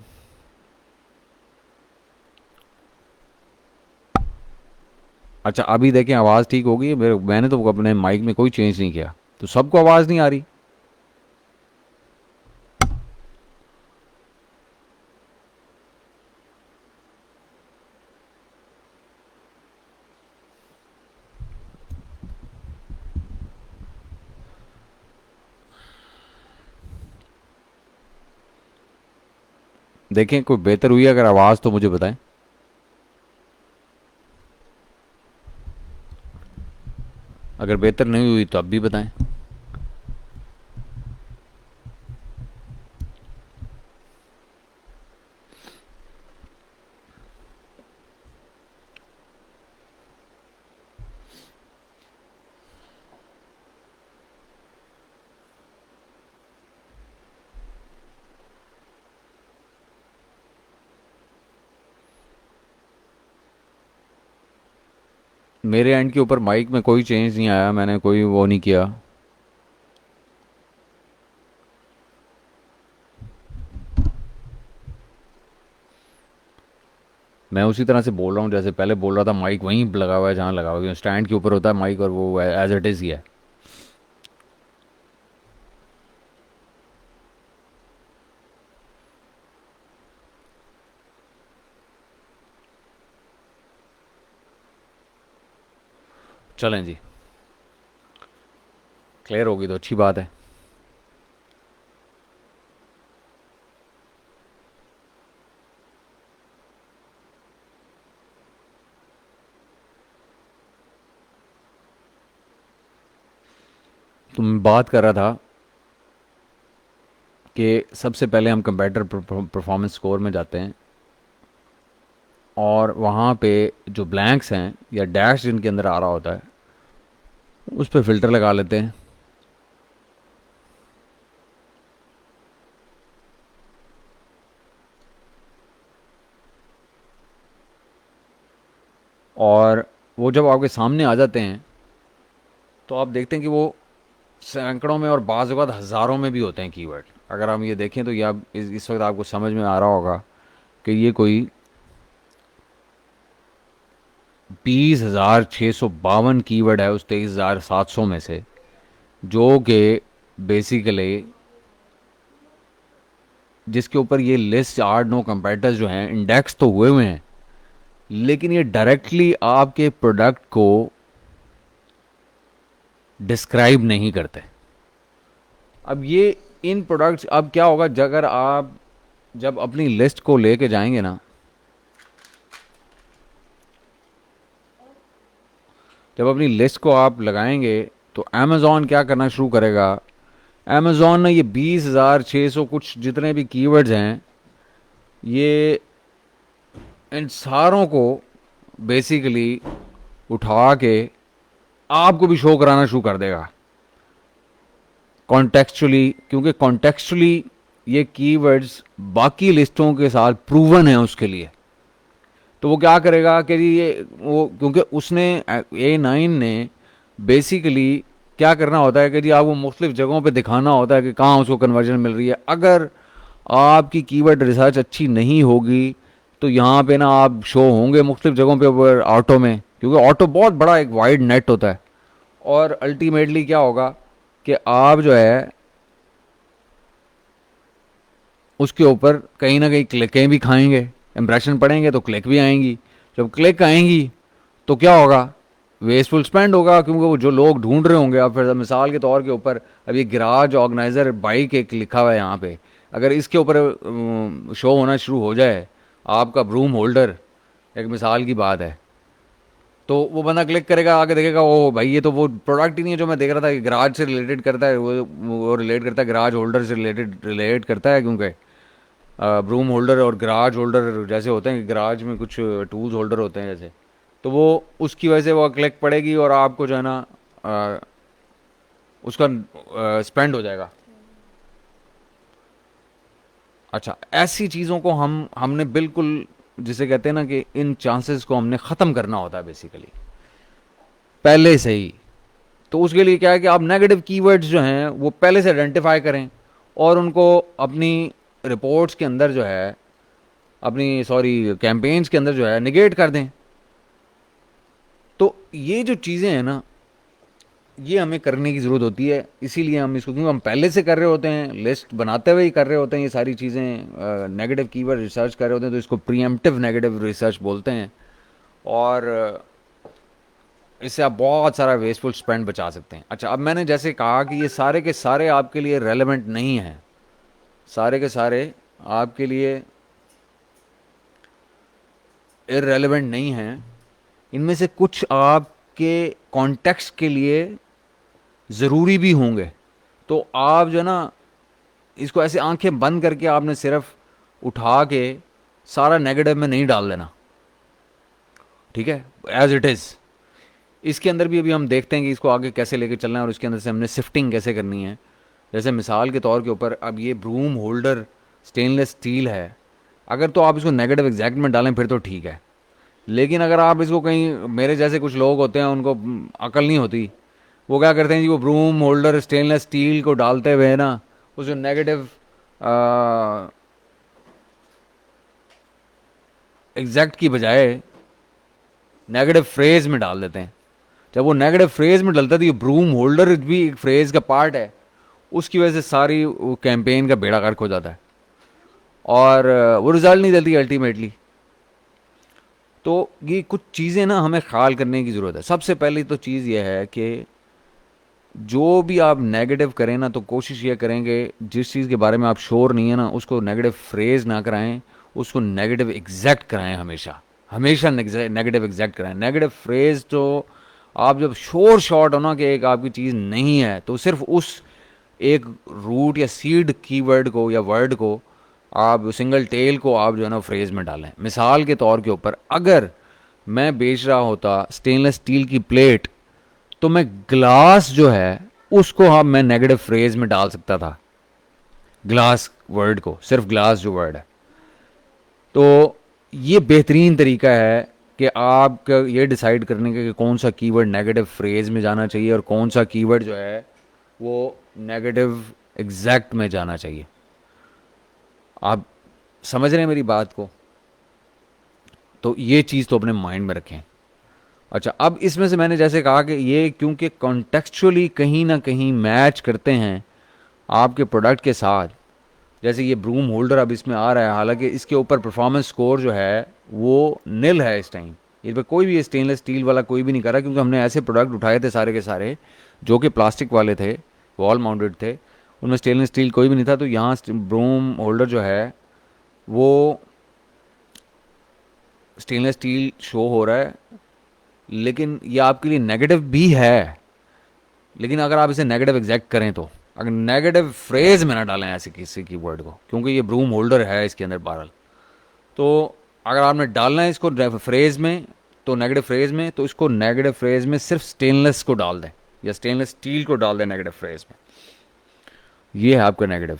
अच्छा अभी देखें आवाज़ ठीक होगी। मैंने तो अपने माइक में कोई चेंज नहीं किया, तो सबको आवाज़ नहीं आ रही। देखें कोई बेहतर हुई अगर आवाज़ तो मुझे बताएं। अगर बेहतर नहीं हुई तो अब भी बताएं। मेरे एंड के ऊपर माइक में कोई चेंज नहीं आया, मैंने कोई वो नहीं किया। मैं उसी तरह से बोल रहा हूँ जैसे पहले बोल रहा था। माइक वहीं लगा हुआ है जहाँ लगा हुआ है, स्टैंड के ऊपर होता है माइक, और वो एज इट इज़ ही है। चलें जी, क्लियर होगी तो अच्छी बात है। तो मैं बात कर रहा था कि सबसे पहले हम कंपेटिटर परफॉर्मेंस स्कोर में जाते हैं, और वहाँ पे जो ब्लैंक्स हैं या डैश जिनके अंदर आ रहा होता है, उस पर फिल्टर लगा लेते हैं। और वो जब आपके सामने आ जाते हैं तो आप देखते हैं कि वो सैकड़ों में और बाज़ औक़ात हज़ारों में भी होते हैं कीवर्ड। अगर हम ये देखें तो ये आप इस वक्त आपको समझ में आ रहा होगा कि ये कोई 20,652 कीवर्ड है उस 23,700 में से, जो कि बेसिकली जिसके ऊपर ये लिस्ट 8-9 कंपेटिटर्स जो हैं इंडेक्स तो हुए हुए हैं, लेकिन ये डायरेक्टली आपके प्रोडक्ट को डिस्क्राइब नहीं करते। अब ये इन प्रोडक्ट्स, अब क्या होगा अगर आप जब अपनी लिस्ट को लेके जाएंगे ना, जब अपनी लिस्ट को आप लगाएंगे तो अमेज़ॉन क्या करना शुरू करेगा, अमेज़ॉन ने ये 20,600 कुछ जितने भी कीवर्ड्स हैं, ये इन सारों को बेसिकली उठा के आपको भी शो कराना शुरू कर देगा कॉन्टेक्चुअली, क्योंकि कॉन्टेक्चुअली ये कीवर्ड्स बाकी लिस्टों के साथ प्रूवन है उसके लिए। तो वो क्या करेगा कि जी ये वो, क्योंकि उसने A9 ने बेसिकली क्या करना होता है कि जी आपको मुख्तलिफ जगहों पे दिखाना होता है कि कहाँ उसको कन्वर्जन मिल रही है। अगर आपकी कीवर्ड रिसर्च अच्छी नहीं होगी तो यहाँ पे ना आप शो होंगे मुख्तलिफ जगहों पे ऊपर ऑटो में, क्योंकि ऑटो बहुत बड़ा एक वाइड नेट होता है। और अल्टीमेटली क्या होगा कि आप जो है उसके ऊपर कहीं ना कहीं क्लिकें भी खाएंगे, इम्प्रेशन पड़ेंगे तो क्लिक भी आएंगी। जब क्लिक आएंगी तो क्या होगा, वेस्टफुल स्पेंड होगा, क्योंकि वो जो लोग ढूंढ रहे होंगे। अब फिर मिसाल के तौर के ऊपर अब ये गराज ऑर्गेनाइजर बाइक एक लिखा हुआ है यहाँ पे, अगर इसके ऊपर शो होना शुरू हो जाए आपका ब्रूम होल्डर, एक मिसाल की बात है, तो वो बंदा क्लिक करेगा, आगे देखेगा ओ भाई ये तो वो प्रोडक्ट ही नहीं है जो मैं देख रहा था, गराज से रिलेटेड करता है, वो रिलेट करता है, गराज होल्डर से रिलेट करता है, क्योंकि ब्रूम होल्डर और गराज होल्डर जैसे होते हैं, गराज में कुछ टूल्स होल्डर होते हैं जैसे, तो वो उसकी वजह से वो क्लिक पड़ेगी और आपको जो है ना उसका स्पेंड हो जाएगा। अच्छा, ऐसी चीज़ों को हमने बिल्कुल, जिसे कहते हैं ना कि इन चांसेस को हमने ख़त्म करना होता है बेसिकली पहले से ही। तो उसके लिए क्या है कि आप नेगेटिव कीवर्ड्स जो हैं वो पहले से आइडेंटिफाई करें और उनको अपनी रिपोर्ट्स के अंदर जो है, अपनी सॉरी कैंपेन्स के अंदर जो है निगेट कर दें। तो ये जो चीज़ें हैं ना, ये हमें करने की ज़रूरत होती है। इसीलिए हम इसको, क्योंकि हम पहले से कर रहे होते हैं, लिस्ट बनाते हुए ही कर रहे होते हैं ये सारी चीज़ें, नेगेटिव कीवर्ड रिसर्च कर रहे होते हैं, तो इसको प्रीएम्प्टिव नेगेटिव रिसर्च बोलते हैं। और इससे आप बहुत सारा वेस्टफुल स्पेंड बचा सकते हैं। अच्छा, अब मैंने जैसे कहा कि ये सारे के सारे आपके लिए रेलेवेंट नहीं हैं, सारे के सारे आपके लिए इररेलेवेंट नहीं हैं। इनमें से कुछ आपके कॉन्टेक्स्ट के लिए ज़रूरी भी होंगे। तो आप जो है ना इसको ऐसे आंखें बंद करके आपने सिर्फ उठा के सारा नेगेटिव में नहीं डाल देना, ठीक है, एज इट इज़। इसके अंदर भी अभी हम देखते हैं कि इसको आगे कैसे लेके चलना है और इसके अंदर से हमने शिफ्टिंग कैसे करनी है। जैसे मिसाल के तौर के ऊपर अब ये ब्रूम होल्डर स्टेनलेस स्टील है, अगर तो आप इसको नेगेटिव एग्जैक्ट में डालें फिर तो ठीक है। लेकिन अगर आप इसको कहीं, मेरे जैसे कुछ लोग होते हैं उनको अकल नहीं होती, वो क्या करते हैं जी, वो ब्रूम होल्डर स्टेनलेस स्टील को डालते हुए ना उस जो नेगेटिव एग्जैक्ट की बजाय नेगेटिव फ्रेज में डाल देते हैं। जब वो नेगेटिव फ्रेज में डलता है तो ये ब्रूम होल्डर भी एक फ्रेज का पार्ट है, उसकी वजह से सारी वो कैंपेन का बेड़ा गर्क हो जाता है और वो रिजल्ट नहीं देती अल्टीमेटली। तो ये कुछ चीज़ें ना हमें ख्याल करने की ज़रूरत है। सबसे पहली तो चीज़ ये है कि जो भी आप नेगेटिव करें ना, तो कोशिश ये करेंगे जिस चीज़ के बारे में आप श्योर नहीं है ना उसको नेगेटिव फ्रेज ना कराएं, उसको नेगेटिव एग्जैक्ट कराएं। हमेशा हमेशा नेगेटिव एग्जैक्ट कराएं। नेगेटिव फ्रेज तो आप जब श्योर शॉट हो ना कि एक आपकी चीज़ नहीं है, तो सिर्फ उस एक रूट या सीड कीवर्ड को या वर्ड को आप, सिंगल टेल को आप जो है ना फ्रेज में डालें। मिसाल के तौर के ऊपर अगर मैं बेच रहा होता स्टेनलेस स्टील की प्लेट, तो मैं ग्लास जो है उसको हम मैं नेगेटिव फ्रेज में डाल सकता था, ग्लास वर्ड को, सिर्फ ग्लास जो वर्ड है। तो ये बेहतरीन तरीका है कि आप ये डिसाइड करने का कि कौन सा कीवर्ड नेगेटिव फ्रेज में जाना चाहिए और कौन सा कीवर्ड जो है वो नेगेटिव एग्जैक्ट में जाना चाहिए। आप समझ रहे हैं मेरी बात को? तो ये चीज़ तो अपने माइंड में रखें। अच्छा, अब इसमें से मैंने जैसे कहा कि ये क्योंकि कॉन्टेक्चुअली कहीं ना कहीं मैच करते हैं आपके प्रोडक्ट के साथ, जैसे ये ब्रूम होल्डर अब इसमें आ रहा है, हालांकि इसके ऊपर परफॉर्मेंस स्कोर जो है वो नील है इस टाइम। इस पर कोई भी स्टेनलेस स्टील वाला कोई भी नहीं कर रहा, क्योंकि हमने ऐसे प्रोडक्ट उठाए थे सारे के सारे जो कि प्लास्टिक वाले थे, वॉल माउंटेड थे, उनमें स्टेनलेस स्टील कोई भी नहीं था। तो यहाँ ब्रूम होल्डर जो है वो स्टेनलेस स्टील शो हो रहा है, लेकिन ये आपके लिए नेगेटिव भी है। लेकिन अगर आप इसे नेगेटिव एग्जैक्ट करें तो अगर नेगेटिव फ्रेज में ना डालें ऐसे किसी कीवर्ड को, क्योंकि ये ब्रूम होल्डर है इसके अंदर बहरहाल, तो अगर आपने डालना है इसको फ्रेज में, तो नेगेटिव फ्रेज में, तो इसको नेगेटिव फ्रेज में सिर्फ स्टेनलेस को डाल दें या स्टेनलेस स्टील को डाल दें नेगेटिव फ्रेज में। ये है आपका नेगेटिव।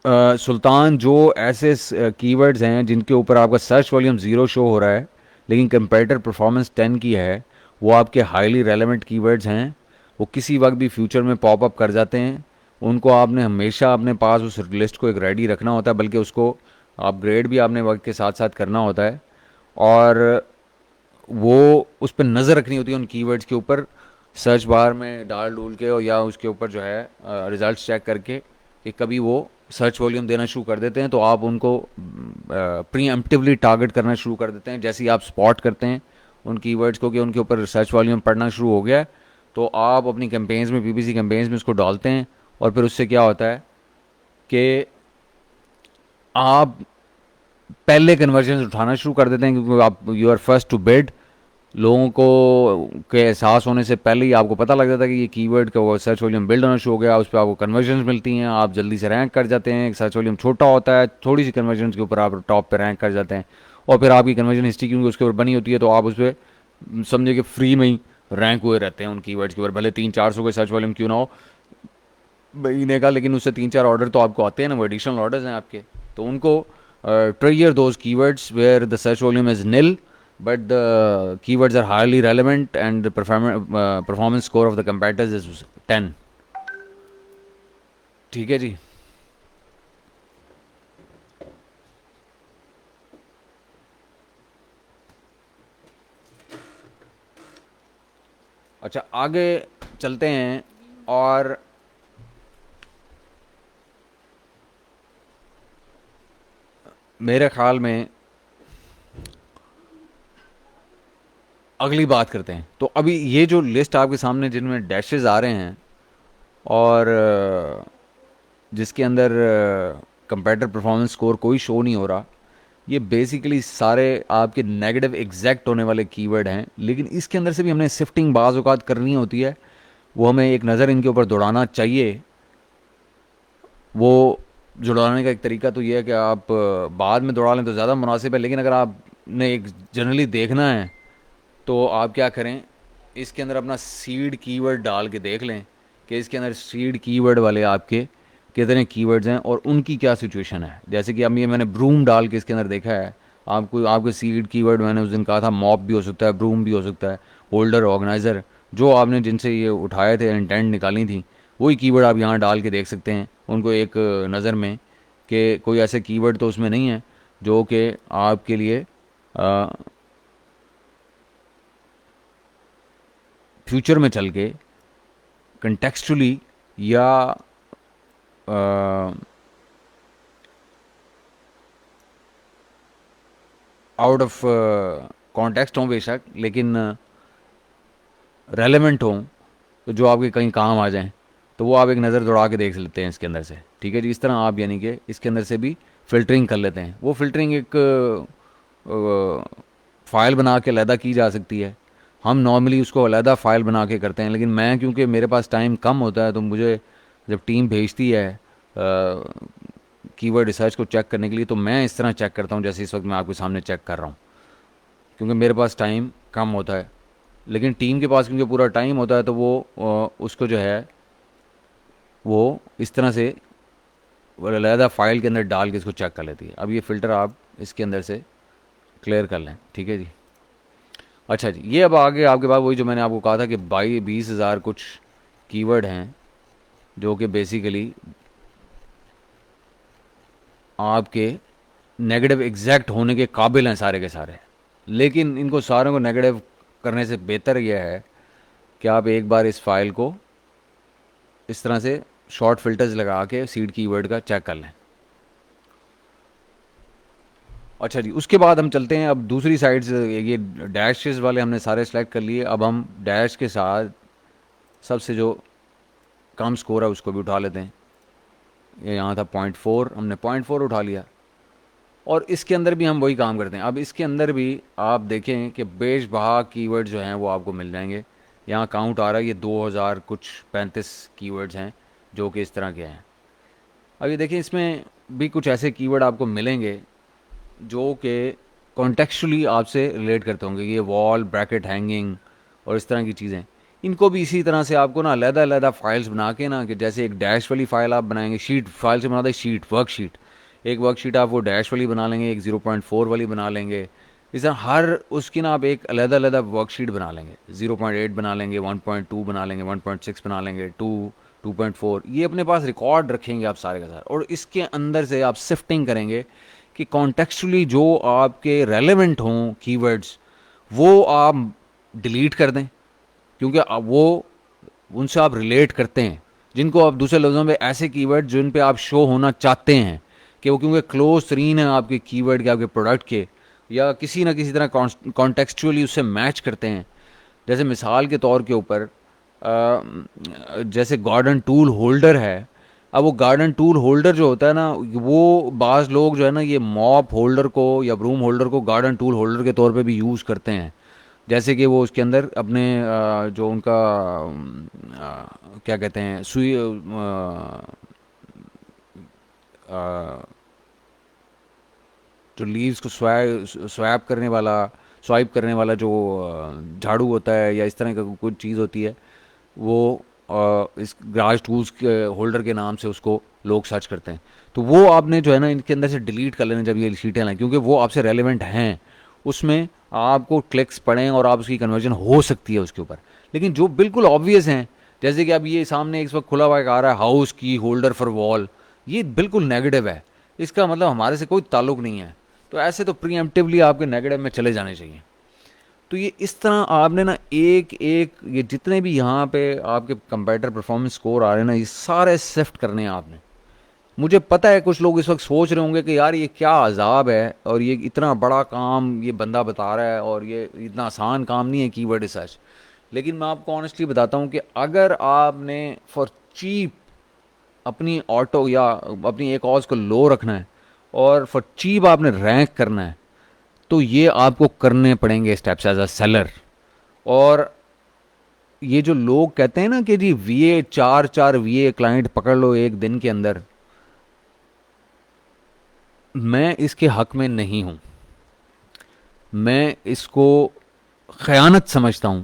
सुल्तान, जो ऐसे कीवर्ड्स हैं जिनके ऊपर आपका सर्च वॉल्यूम ज़ीरो शो हो रहा है लेकिन कंपेरेटर परफॉर्मेंस 10 की है, वो आपके हाईली रेलेवेंट कीवर्ड्स हैं। वो किसी वक्त भी फ्यूचर में पॉप अप कर जाते हैं। उनको आपने हमेशा अपने पास उस लिस्ट को एक रेडी रखना होता है, बल्कि उसको अपग्रेड भी आपने वक्त के साथ साथ करना होता है। और वो उस पर नज़र रखनी होती है उन कीवर्ड्स के ऊपर, सर्च बार में डाल डूल के, और या उसके ऊपर जो है रिजल्ट्स चेक करके कि कभी वो सर्च वॉल्यूम देना शुरू कर देते हैं, तो आप उनको प्रीएम्प्टिवली टारगेट करना शुरू कर देते हैं। जैसे ही आप स्पॉट करते हैं उन कीवर्ड्स को कि उनके ऊपर सर्च वॉल्यूम पड़ना शुरू हो गया है, तो आप अपनी कैंपेन्स में, पीपीसी कैंपेन्स में उसको डालते हैं। और फिर उससे क्या होता है कि आप पहले कन्वर्जन उठाना शुरू कर देते हैं, क्योंकि आप you are first to bid. लोगों को के एहसास होने से पहले ही आपको पता लग जाता है कि ये कीवर्ड का सर्च वॉल्यूम बिल्ड होना शुरू हो गया, उस पर आपको कन्वर्जन्स मिलती हैं, आप जल्दी से रैंक कर जाते हैं। सर्च वॉल्यूम छोटा होता है, थोड़ी सी कन्वर्जन्स के ऊपर आप टॉप पे रैंक कर जाते हैं, और फिर आपकी कन्वर्जन हिस्ट्री क्योंकि उसके ऊपर बनी होती है, तो आप उस पर समझे कि फ्री में ही रैंक हुए रहते हैं उन कीवर्ड्स के ऊपर, भले 300-400 के सर्च वॉल्यूम क्यों ना हो महीने का, लेकिन उससे 3-4 ऑर्डर तो आपको आते हैं ना, वो एडिशनल ऑर्डर्स हैं आपके। तो उनको trigger those keywords where the search volume is nil but the keywords are highly relevant and the performance score of the competitors is 10। ठीक है जी। अच्छा, आगे चलते हैं। और मेरे ख्याल में अगली बात करते हैं। तो अभी ये जो लिस्ट आपके सामने जिनमें डैशेस आ रहे हैं और जिसके अंदर कंपेटिटिव परफॉर्मेंस स्कोर कोई शो नहीं हो रहा, ये बेसिकली सारे आपके नेगेटिव एग्जैक्ट होने वाले कीवर्ड हैं। लेकिन इसके अंदर से भी हमने सिफ्टिंग बाज़ औक़ात करनी होती है, वो हमें एक नज़र इनके ऊपर दौड़ाना चाहिए। वो जुड़वाने का एक तरीका तो ये है कि आप बाद में दौड़ा लें तो ज़्यादा मुनासिब है, लेकिन अगर आपने एक जनरली देखना है तो आप क्या करें, इसके अंदर अपना सीड कीवर्ड डाल के देख लें कि इसके अंदर सीड कीवर्ड वाले आपके कितने कीवर्ड्स हैं और उनकी क्या सिचुएशन है। जैसे कि अब ये मैंने ब्रूम डाल के इसके अंदर देखा है, आपको आपके सीड कीवर्ड मैंने उस दिन कहा था मॉप भी हो सकता है, ब्रूम भी हो सकता है, होल्डर, ऑर्गेनाइज़र, जो आपने जिनसे ये उठाए थे, इंटेंट निकाली थी, वही कीवर्ड आप यहाँ डाल के देख सकते हैं उनको एक नज़र में, कि कोई ऐसे कीवर्ड तो उसमें नहीं है जो कि आपके लिए फ्यूचर में चल के कंटेक्चुअली या आउट ऑफ कॉन्टेक्स्ट हों बेशक, लेकिन रेलेवेंट हों, तो जो आपके कहीं काम आ जाएं, तो वो आप एक नज़र दौड़ा के देख लेते हैं इसके अंदर से। ठीक है जी। इस तरह आप यानी कि इसके अंदर से भी फ़िल्टरिंग कर लेते हैं। वो फ़िल्टरिंग एक फ़ाइल बना के अलहदा की जा सकती है। हम नॉर्मली उसको अलहदा फ़ाइल बना के करते हैं, लेकिन मैं क्योंकि मेरे पास टाइम कम होता है, तो मुझे जब टीम भेजती है कीवर्ड रिसर्च को चेक करने के लिए, तो मैं इस तरह चेक करता हूँ जैसे इस वक्त मैं आपके सामने चेक कर रहा हूँ, क्योंकि मेरे पास टाइम कम होता है। लेकिन टीम के पास क्योंकि पूरा टाइम होता है, तो वो उसको जो है वो इस तरह से अलहदा फ़ाइल के अंदर डाल के इसको चेक कर लेती है। अब ये फ़िल्टर आप इसके अंदर से क्लियर कर लें। ठीक है जी। अच्छा जी, ये अब आगे आपके पास वही जो मैंने आपको कहा था कि 20,000 कुछ कीवर्ड हैं जो कि बेसिकली आपके नेगेटिव एग्जैक्ट होने के काबिल हैं सारे के सारे। लेकिन इनको सारों को नेगेटिव करने से बेहतर यह है कि आप एक बार इस फाइल को इस तरह से शॉर्ट फिल्टर्स लगा के सीड कीवर्ड का चेक कर लें। अच्छा जी, उसके बाद हम चलते हैं अब दूसरी साइड से। ये डैशेस वाले हमने सारे सेलेक्ट कर लिए, अब हम डैश के साथ सबसे जो कम स्कोर है उसको भी उठा लेते हैं। ये यहाँ था 0.4, हमने 0.4 उठा लिया। और इसके अंदर भी हम वही काम करते हैं। अब इसके अंदर भी आप देखें कि बेश बहा कीवर्ड जो हैं वो आपको मिल जाएंगे। यहाँ काउंट आ रहा है, ये 2000 कुछ 35 कीवर्ड्स हैं जो कि इस तरह के हैं। अब ये देखें, इसमें भी कुछ ऐसे कीवर्ड आपको मिलेंगे जो कि कॉन्टेक्चुअली आपसे रिलेट करते होंगे। ये वॉल, ब्रैकेट, हैंगिंग और इस तरह की चीज़ें, इनको भी इसी तरह से आपको ना अलग-अलग फाइल्स बना के ना, कि जैसे एक डैश वाली फ़ाइल आप बनाएंगे, शीट फाइल से बनाते हैं शीट, वर्कशीट, एक वर्कशीट आप वो डैश वाली बना लेंगे, एक 0.4 वाली बना लेंगे। इस तरह हर उसकी ना आप एक अलग-अलग वर्कशीट बना लेंगे, 0.8 बना लेंगे, 1.2 बना लेंगे, 1.6 बना लेंगे, 2.4, ये अपने पास रिकॉर्ड रखेंगे आप सारे का सारा। और इसके अंदर से आप सिफ्टिंग करेंगे कि कॉन्टेक्चुअली जो आपके रेलेवेंट हों कीवर्ड्स, वो आप डिलीट कर दें, क्योंकि अब वो उनसे आप रिलेट करते हैं, जिनको आप दूसरे लफ्ज़ों में ऐसे कीवर्ड जिन पे आप शो होना चाहते हैं कि वो क्योंकि क्लोज तरीन है आपके कीवर्ड के, आपके प्रोडक्ट के, या किसी ना किसी तरह कॉन्टेक्चुअली उससे मैच करते हैं। जैसे मिसाल के तौर के ऊपर जैसे गार्डन टूल होल्डर है। अब वो गार्डन टूल होल्डर जो होता है ना, वो बाज़ लोग जो है ना, ये मॉप होल्डर को या ब्रूम होल्डर को गार्डन टूल होल्डर के तौर पे भी यूज़ करते हैं। जैसे कि वो उसके अंदर अपने जो उनका क्या कहते हैं, सुई जो लीव्स को स्वैप करने वाला, स्वाइप करने वाला जो झाड़ू होता है या इस तरह का कुछ चीज़ होती है, वो इस ग्राज टूल्स के होल्डर के नाम से उसको लोग सर्च करते हैं। तो वो आपने जो है ना इनके अंदर से डिलीट कर लेना जब ये शीटें लाएँ, क्योंकि वो आपसे रेलेवेंट हैं, उसमें आपको क्लिक्स पड़ें और आप उसकी कन्वर्जन हो सकती है उसके ऊपर। लेकिन जो बिल्कुल ऑब्वियस हैं, जैसे कि अब ये सामने इस वक्त खुला हुआ एक आ रहा है, हाउस की होल्डर फॉर वॉल, ये बिल्कुल नेगेटिव है, इसका मतलब हमारे से कोई ताल्लुक नहीं है। तो ऐसे तो प्रीएम्प्टिवली आपके नेगेटिव में चले जाने चाहिए। तो ये इस तरह आपने ना एक एक ये जितने भी यहाँ पे आपके कंपेटिटर परफॉर्मेंस स्कोर आ रहे हैं ना, ये सारे सिफ्ट करने हैं आपने। मुझे पता है कुछ लोग इस वक्त सोच रहे होंगे कि यार ये क्या अजाब है, और ये इतना बड़ा काम ये बंदा बता रहा है, और ये इतना आसान काम नहीं है कीवर्ड रिसर्च। लेकिन मैं आपको ऑनेस्टली बताता हूँ कि अगर आपने फॉर चीप अपनी ऑटो या अपनी एक ऑज को लो रखना है और फॉर चीप आपने रैंक करना है, तो ये आपको करने पड़ेंगे स्टेप्स एज अ सेलर। और ये जो लोग कहते हैं ना कि जी वीए, चार चार वीए क्लाइंट पकड़ लो एक दिन के अंदर, मैं इसके हक में नहीं हूं। मैं इसको खयानत समझता हूं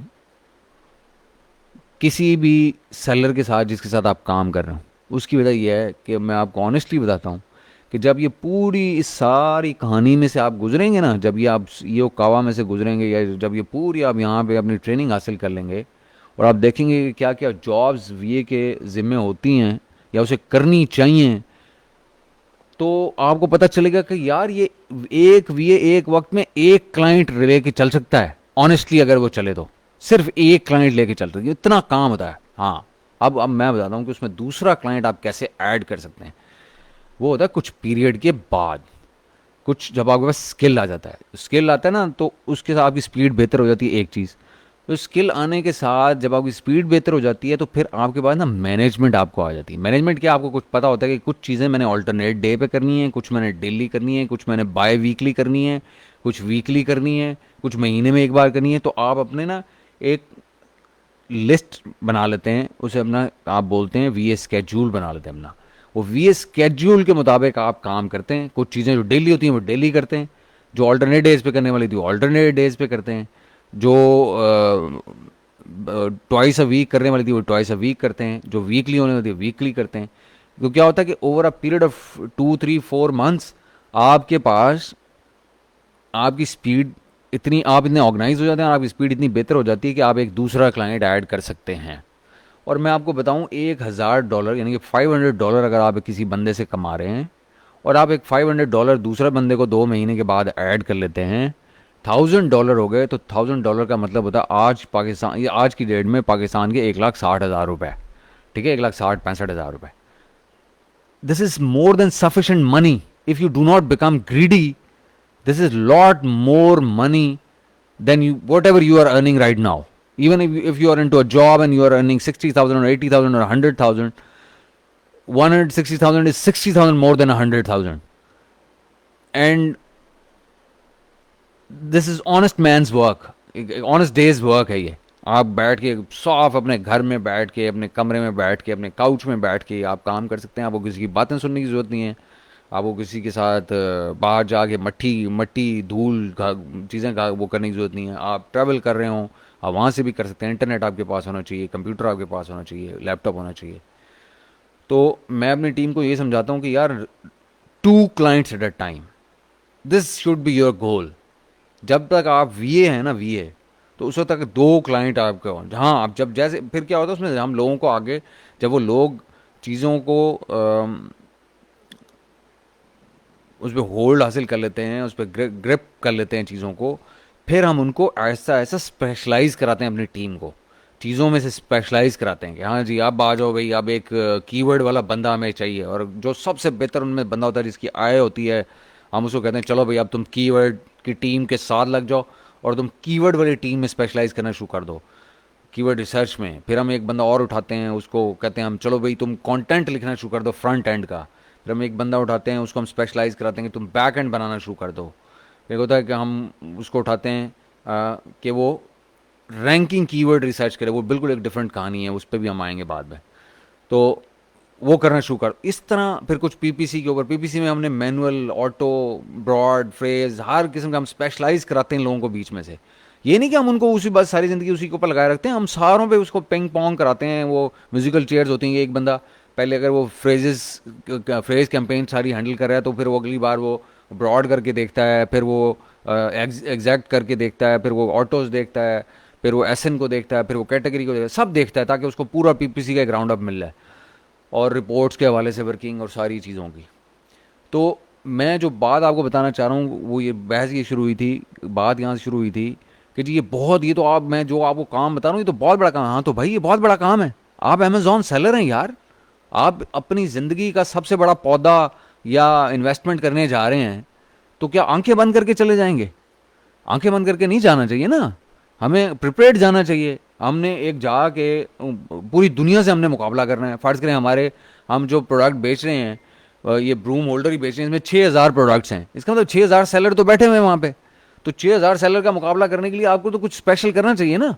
किसी भी सेलर के साथ जिसके साथ आप काम कर रहे हो। उसकी वजह यह है कि मैं आपको ऑनेस्टली बताता हूं कि जब ये पूरी इस सारी कहानी में से आप गुजरेंगे ना, जब ये आप ये कावा में से गुजरेंगे, या जब ये पूरी आप यहाँ पे अपनी ट्रेनिंग हासिल कर लेंगे और आप देखेंगे कि क्या क्या जॉब्स वीए के ज़िम्मे होती हैं या उसे करनी चाहिए, तो आपको पता चलेगा कि यार ये एक वीए एक वक्त में एक क्लाइंट लेके चल सकता है। ऑनेस्टली अगर वो चले तो सिर्फ एक क्लाइंट लेके चल सकता है, इतना काम होता है। हाँ, अब मैं बताता हूँ कि उसमें दूसरा क्लाइंट आप कैसे ऐड कर सकते हैं। वो होता है कुछ पीरियड के बाद, कुछ जब आपके पास स्किल आ जाता है, स्किल आता है ना, तो उसके साथ आपकी स्पीड बेहतर हो जाती है एक चीज़। तो स्किल आने के साथ जब आपकी स्पीड बेहतर हो जाती है, तो फिर आपके पास ना मैनेजमेंट आपको आ जाती है। मैनेजमेंट क्या, आपको कुछ पता होता है कि कुछ चीज़ें मैंने ऑल्टरनेट डे पे करनी है, कुछ मैंने डेली करनी है, कुछ मैंने बाय वीकली करनी है, कुछ वीकली करनी है, कुछ महीने में एक बार करनी है। तो आप अपने ना एक लिस्ट बना लेते हैं, उसे अपना आप बोलते हैं वीए स्केड्यूल बना लेते हैं अपना। वो वीए स्केड्यूल के मुताबिक आप काम करते हैं। कुछ चीज़ें जो डेली होती हैं वो डेली करते हैं, जो ऑल्टरनेट डेज पे करने वाली थी वो ऑल्टरनेट डेज पे करते हैं, जो ट्वाइस अ वीक करने वाली थी वो ट्वाइस अ वीक करते हैं, जो वीकली होने वाली थी वीकली करते हैं। तो क्या होता है कि over a period of 2 3 4 months आपके पास आपकी स्पीड इतनी, आप इतने ऑर्गेनाइज हो जाते हैं और आपकी स्पीड इतनी बेहतर हो जाती है कि आप एक दूसरा क्लाइंट ऐड कर सकते हैं। और मैं आपको बताऊं, $1000 यानी कि $500 अगर आप किसी बंदे से कमा रहे हैं और आप एक $500 दूसरे बंदे को 2 महीने के बाद ऐड कर लेते हैं, $1000 हो गए। तो $1000 का मतलब होता है आज पाकिस्तान, ये आज की डेट में पाकिस्तान के 1,60,000 रुपये। ठीक है, 1,60-65,000 रुपये। This is more than sufficient money if you do not become greedy. This is lot more money than you whatever you are earning right now. Even if you are into a job and you are earning 60,000 or 80,000 or 100,000, 160,000 is 60,000 more than 100,000. And this is honest man's work, honest day's work है ये। आप बैठ के साफ अपने घर में बैठ के, अपने कमरे में बैठ के, अपने काउच में बैठ के आप काम कर सकते हैं। आपको किसी की बातें सुनने की ज़रूरत नहीं है। आपको किसी के साथ बाहर जाके मट्टी मट्टी धूल चीज़ें वो करने की ज़रूरत नहीं है। आप ट्रैवल कर रहे हो, आप वहाँ से भी कर सकते हैं। इंटरनेट आपके पास होना चाहिए, कंप्यूटर आपके पास होना चाहिए, लैपटॉप होना चाहिए। तो मैं अपनी टीम को ये समझाता हूँ कि यार, 2 clients at a time, this should be your goal. जब तक आप वीए हैं ना, वीए, तो उस वक्त तक 2 क्लाइंट आपके हों। हाँ, आप जब जैसे फिर क्या होता है उसमें, हम लोगों को आगे, जब वो लोग चीज़ों को उस पर होल्ड हासिल कर लेते हैं, उस पर ग्रिप कर लेते हैं चीज़ों को, फिर हम उनको ऐसा ऐसा स्पेशलाइज कराते हैं, अपनी टीम को चीज़ों में से स्पेशलाइज कराते हैं कि हाँ जी, आप आ जाओ भाई, अब एक कीवर्ड वाला बंदा हमें चाहिए। और जो सबसे बेहतर उनमें बंदा होता है, जिसकी आय होती है, हम उसको कहते हैं चलो भाई, अब तुम कीवर्ड की टीम के साथ लग जाओ और तुम कीवर्ड वाली टीम में स्पेशलाइज करना शुरू कर दो, कीवर्ड रिसर्च में। फिर हम एक बंदा और उठाते हैं, उसको कहते हैं हम चलो भाई, तुम कंटेंट लिखना शुरू कर दो फ्रंट एंड का। फिर हम एक बंदा उठाते हैं, उसको हम स्पेशलाइज कराते हैं कि तुम बैक एंड बनाना शुरू कर दो। एक होता है कि हम उसको उठाते हैं कि वो रैंकिंग कीवर्ड रिसर्च करे, वो बिल्कुल एक डिफरेंट कहानी है, उस पर भी हम आएंगे बाद में। तो वो करना शुरू कर। इस तरह फिर कुछ पीपीसी के ऊपर, पीपीसी में हमने मैनुअल, ऑटो, ब्रॉड, फ्रेज, हर किस्म का हम स्पेशलाइज कराते हैं लोगों को बीच में से। ये नहीं कि हम उनको उसी बस सारी ज़िंदगी उसी के ऊपर लगाए रखते हैं, हम सारों पे उसको पिंग पोंग कराते हैं। वो म्यूजिकल चेयर्स होती हैं, एक बंदा पहले अगर वो फ्रेज कैंपेन सारी हैंडल कर रहा है, तो फिर वो अगली बार वो ब्रॉड करके देखता है, फिर वो एग्जैक्ट करके देखता है, फिर वो ऑटोज देखता है, फिर वो एसएन को देखता है, फिर वो कैटेगरी को देखता है, सब देखता है, ताकि उसको पूरा पीपीसी का एक राउंड अप मिल जाए, और रिपोर्ट्स के हवाले से वर्किंग और सारी चीज़ों की। तो मैं जो बात आपको बताना चाह रहा हूँ, वो ये बहस ये शुरू हुई थी, बात यहाँ से शुरू हुई थी कि जी ये तो आप, मैं जो आपको काम बता रहा हूँ, ये तो बहुत बड़ा काम है। हाँ तो भाई, ये बहुत बड़ा काम है। आप अमेजोन सेलर हैं यार। आप अपनी ज़िंदगी का सबसे बड़ा पौधा या इन्वेस्टमेंट करने जा रहे हैं, तो क्या आंखें बंद करके चले जाएंगे? आंखें बंद करके नहीं जाना चाहिए ना, हमें प्रिपेयर्ड जाना चाहिए। हमने एक जाके पूरी दुनिया से हमने मुकाबला करना है। फ़र्ज़ करें हमारे, हम जो प्रोडक्ट बेच रहे हैं, ये ब्रूम होल्डर ही बेच रहे हैं, इसमें 6,000 प्रोडक्ट्स हैं। इसका मतलब 6,000 सेलर तो बैठे हुए हैं वहाँ पे। तो 6,000 सेलर का मुकाबला करने के लिए आपको तो कुछ स्पेशल करना चाहिए ना।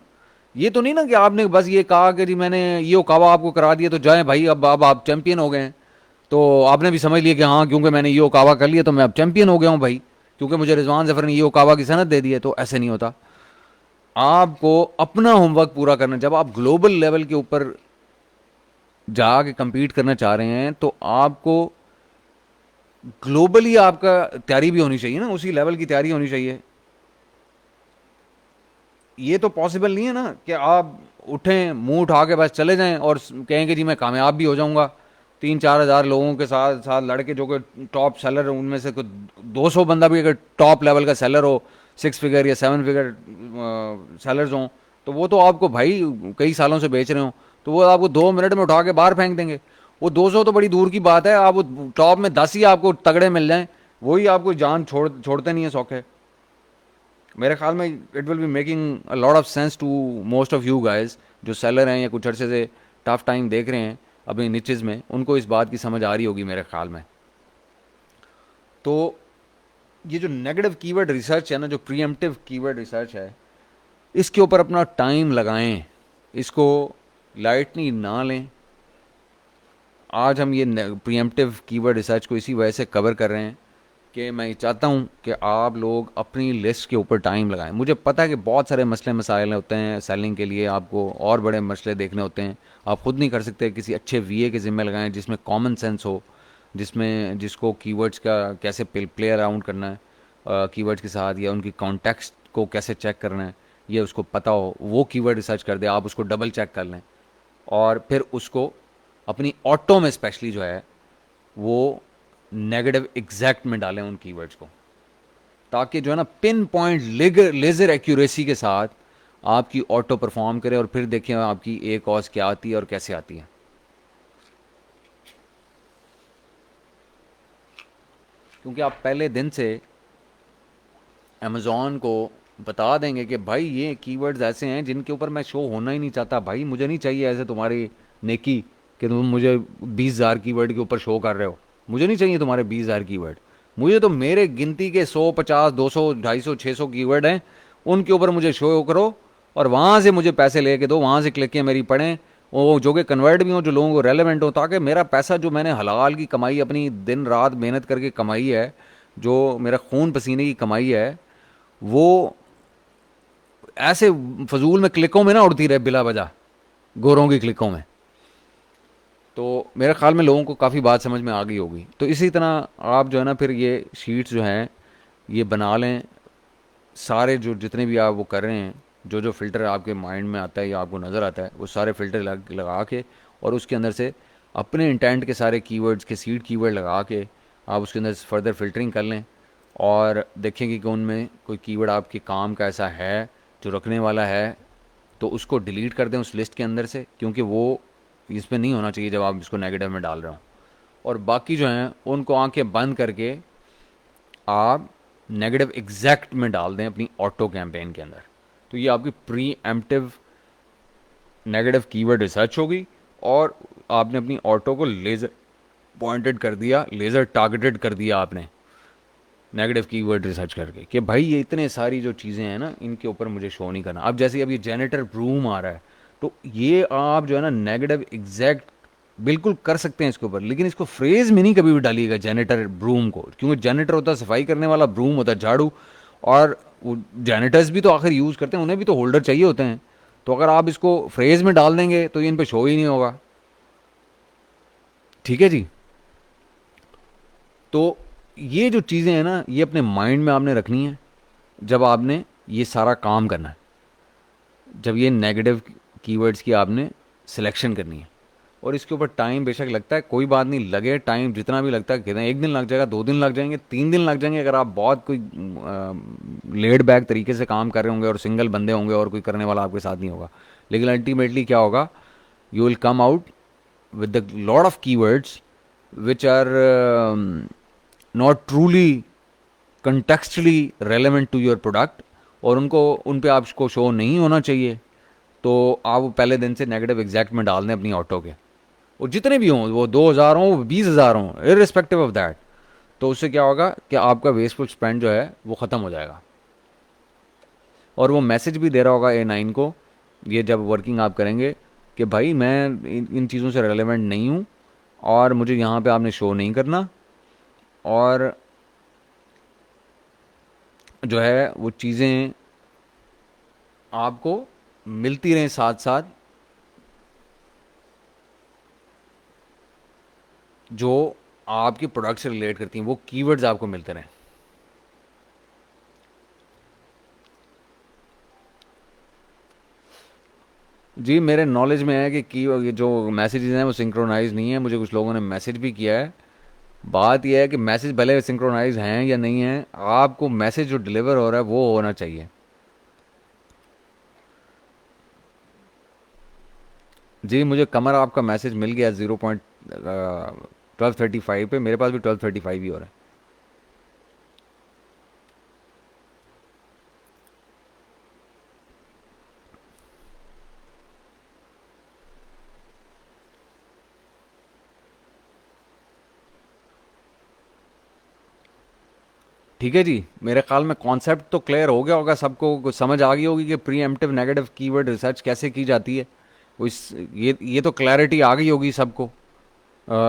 ये तो नहीं ना कि आपने बस ये कहा कि जी मैंने ये कावा आपको करा दिया तो जाए भाई, अब आप चैंपियन हो गए हैं, तो आपने भी समझ लिया कि हाँ, क्योंकि मैंने ये कावा कर लिया तो मैं अब चैंपियन हो गया हूँ भाई, क्योंकि मुझे रिजवान जफर ने ये कावा की सनद दे दी है। तो ऐसे नहीं होता। आपको अपना होमवर्क पूरा करना। जब आप ग्लोबल लेवल के ऊपर जाके compete करना चाह रहे हैं, तो आपको ग्लोबली आपका तैयारी भी होनी चाहिए ना, उसी लेवल की तैयारी होनी चाहिए। ये तो पॉसिबल नहीं है ना कि आप उठें, मुंह उठा के बस चले जाएं और कहें कि जी मैं कामयाब भी हो जाऊंगा। 3-4 हज़ार लोगों के साथ साथ लड़के जो कि टॉप सेलर, उनमें से कुछ 200 बंदा भी अगर टॉप लेवल का सेलर हो, 6 फिगर या 7 फिगर सेलर्स हों, तो वो तो आपको भाई कई सालों से बेच रहे हो, तो वो आपको 2 मिनट में उठा के बाहर फेंक देंगे। वो 200 तो बड़ी दूर की बात है, आप वो टॉप में 10 ही आपको तगड़े मिल जाएं, वही आपको जान छोड़ते नहीं है सौखे। मेरे ख्याल में it will be making a lot of sense to most of you guys जो सेलर हैं या कुछ अर्से से टफ टाइम देख रहे हैं अपनी निचेज में, उनको इस बात की समझ आ रही होगी मेरे ख्याल में। तो ये जो नेगेटिव कीवर्ड रिसर्च है ना, जो प्रीएम्प्टिव कीवर्ड रिसर्च है, इसके ऊपर अपना टाइम लगाएं, इसको लाइटली ना लें। आज हम ये प्रीएम्प्टिव कीवर्ड रिसर्च को इसी वजह से कवर कर रहे हैं कि मैं चाहता हूं कि आप लोग अपनी लिस्ट के ऊपर टाइम लगाएं। मुझे पता है कि बहुत सारे मसले मसाइल होते हैं सेलिंग के लिए, आपको और बड़े मसले देखने होते हैं, आप खुद नहीं कर सकते। किसी अच्छे वीए के ज़िम्मे लगाएं जिसमें कॉमन सेंस हो, जिसको कीवर्ड्स का कैसे प्ले अराउंड करना है कीवर्ड्स के साथ, या उनकी कॉन्टेक्स्ट को कैसे चेक करना है ये उसको पता हो। वो कीवर्ड रिसर्च कर दे, आप उसको डबल चेक कर लें, और फिर उसको अपनी ऑटो में स्पेशली जो है वो नेगेटिव एग्जैक्ट में डालें उन कीवर्ड्स को, ताकि जो है ना पिन पॉइंट लेजर एक्यूरेसी के साथ आपकी ऑटो परफॉर्म करे, और फिर देखें आपकी ए कॉज क्या आती है और कैसे आती है। क्योंकि आप पहले दिन से अमेज़ॉन को बता देंगे कि भाई ये कीवर्ड्स ऐसे हैं जिनके ऊपर मैं शो होना ही नहीं चाहता, भाई मुझे नहीं चाहिए ऐसे तुम्हारी नेकी कि तुम मुझे 20,000 कीवर्ड के ऊपर शो कर रहे हो। मुझे नहीं चाहिए तुम्हारे 20,000 कीवर्ड, मुझे तो मेरे गिनती के 100, 50, 200, 250, 600 कीवर्ड हैं, उनके ऊपर मुझे शो करो और वहाँ से मुझे पैसे लेके दो, वहाँ से क्लिकें मेरी पढ़ें, वो जो कि कन्वर्ट भी हों, जो लोगों को रेलेवेंट हो, ताकि मेरा पैसा जो मैंने हलाल की कमाई अपनी दिन रात मेहनत करके कमाई है, जो मेरा खून पसीने की कमाई है, वो ऐसे फजूल में क्लिकों में ना उड़ती रहे बिला वजह, गोरों की क्लिकों में। तो मेरे ख्याल में लोगों को काफ़ी बात समझ में आ गई होगी। तो इसी तरह आप जो है ना फिर ये शीट्स जो हैं ये बना लें, सारे जो जितने भी आप वो कर रहे हैं, जो जो फ़िल्टर आपके माइंड में आता है या आपको नज़र आता है, वो सारे फ़िल्टर लगा के और उसके अंदर से अपने इंटेंट के सारे कीवर्ड्स के सीड कीवर्ड लगा के आप उसके अंदर से फर्दर फ़िल्टरिंग कर लें और देखेंगे कि उनमें कोई कीवर्ड आपके काम का ऐसा है जो रखने वाला है, तो उसको डिलीट कर दें उस लिस्ट के अंदर से, क्योंकि वो इसमें नहीं होना चाहिए जब आप इसको नेगेटिव में डाल रहे हो। और बाकी जो हैं उनको आंखें बंद करके आप नेगेटिव एग्जैक्ट में डाल दें अपनी ऑटो कैंपेन के अंदर। तो ये आपकी pre emptive negative keyword research होगी और आपने अपनी ऑटो को लेज़र पॉइंटेड कर दिया, लेज़र टारगेटेड कर दिया आपने नेगेटिव कीवर्ड रिसर्च करके कि भाई ये इतने सारी जो चीज़ें हैं ना इनके ऊपर मुझे शो नहीं करना। अब जैसे अब ये जेनेटर ब्रूम आ रहा है, तो ये आप जो है ना नेगेटिव एग्जैक्ट बिल्कुल कर सकते हैं इसके ऊपर, लेकिन इसको फ्रेज में नहीं कभी भी डालिएगा जेनेटर ब्रूम को, क्योंकि जेनेटर होता है सफाई करने वाला, ब्रूम होता है झाड़ू, और जेनेटर्स भी तो आखिर यूज़ करते हैं, उन्हें भी तो होल्डर चाहिए होते हैं। तो अगर आप इसको फ्रेज में डाल देंगे तो ये इन पर शो ही नहीं होगा। ठीक है जी। तो ये जो चीज़ें हैं ना ये अपने माइंड में आपने रखनी है जब आपने ये सारा काम करना है, जब ये नेगेटिव कीवर्ड्स की आपने सिलेक्शन करनी है। और इसके ऊपर टाइम बेशक लगता है, कोई बात नहीं, लगे टाइम जितना भी लगता है, कितना, एक दिन लग जाएगा, 2 दिन लग जाएंगे, 3 दिन लग जाएंगे, अगर आप बहुत कोई लेड बैक तरीके से काम कर रहे होंगे और सिंगल बंदे होंगे और कोई करने वाला आपके साथ नहीं होगा। लेकिन अल्टीमेटली क्या होगा, you will come out with the lot of keywords which are not truly contextually relevant to your product, और उनको उन पे आपको शो नहीं होना चाहिए। तो आप पहले दिन से नेगेटिव एग्जैक्ट में डाल दें अपनी ऑटो के, वो जितने भी हों, वो 2,000 हों, वो 20,000 हों, इररिस्पेक्टिव ऑफ दैट। तो उससे क्या होगा कि आपका वेस्टफुल स्पेंड जो है वो ख़त्म हो जाएगा। और वो मैसेज भी दे रहा होगा A9 को, ये जब वर्किंग आप करेंगे, कि भाई मैं इन चीज़ों से रेलेवेंट नहीं हूँ और मुझे यहाँ पे आपने शो नहीं करना, और जो है वो चीज़ें आपको मिलती रहें साथ साथ, जो आपके प्रोडक्ट से रिलेट करती हैं, वो कीवर्ड्स आपको मिलते रहें। जी मेरे नॉलेज में है कि ये जो मैसेजेस हैं वो सिंक्रोनाइज नहीं है, मुझे कुछ लोगों ने मैसेज भी किया है। बात यह है कि मैसेज भले सिंक्रोनाइज हैं या नहीं हैं, आपको मैसेज जो डिलीवर हो रहा है वो होना चाहिए। जी मुझे कमर आपका मैसेज मिल गया 0.1235 पे, मेरे पास भी 1235 ही हो रहा है। ठीक है जी, मेरे ख्याल में कॉन्सेप्ट तो क्लियर हो गया होगा सबको, कुछ समझ आ गई होगी कि pre emptive negative keyword research कैसे की जाती है। वो इस ये तो क्लैरिटी आ गई होगी सबको।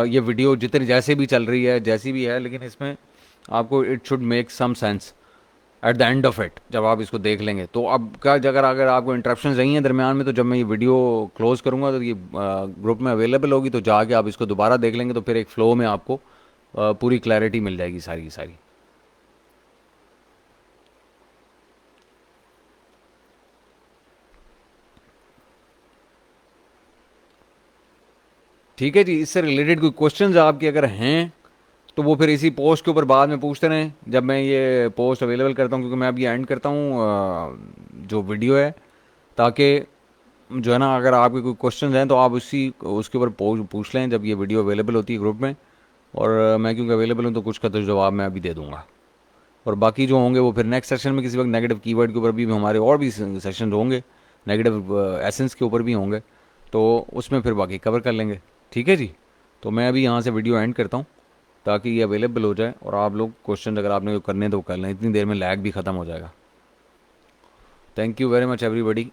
ये वीडियो जितनी जैसे भी चल रही है, जैसी भी है, लेकिन इसमें आपको it should make some sense at the end of it जब आप इसको देख लेंगे। तो अब का अगर आपको इंटरप्शन रही हैं दरमियान में, तो जब मैं ये वीडियो क्लोज करूँगा तो ये ग्रुप में अवेलेबल होगी, तो जाके आप इसको दोबारा देख लेंगे, तो फिर एक फ़्लो में आपको पूरी क्लैरिटी मिल जाएगी सारी की सारी। ठीक है जी, इससे रिलेटेड कोई क्वेश्चंस आपके अगर हैं तो वो फिर इसी पोस्ट के ऊपर बाद में पूछते रहें जब मैं ये पोस्ट अवेलेबल करता हूँ, क्योंकि मैं अभी एंड करता हूँ जो वीडियो है, ताकि जो है ना अगर आपके कोई क्वेश्चन हैं तो आप उसी उसके ऊपर पूछ लें जब ये वीडियो अवेलेबल होती है ग्रुप में। और मैं क्योंकि अवेलेबल हूँ तो कुछ का तो जवाब मैं अभी दे दूँगा। और बाकी जो होंगे वो फिर नेक्स्ट सेशन में किसी वक्त नेगेटिव कीवर्ड के ऊपर भी हमारे और भी सेशन होंगे, नेगेटिव एसेंस के ऊपर भी होंगे, तो उसमें फिर बाकी कवर कर लेंगे। ठीक है जी। तो मैं अभी यहाँ से वीडियो एंड करता हूँ ताकि ये अवेलेबल हो जाए और आप लोग क्वेश्चन अगर आपने को करने तो कर लें, इतनी देर में लैग भी ख़त्म हो जाएगा। Thank you very much everybody.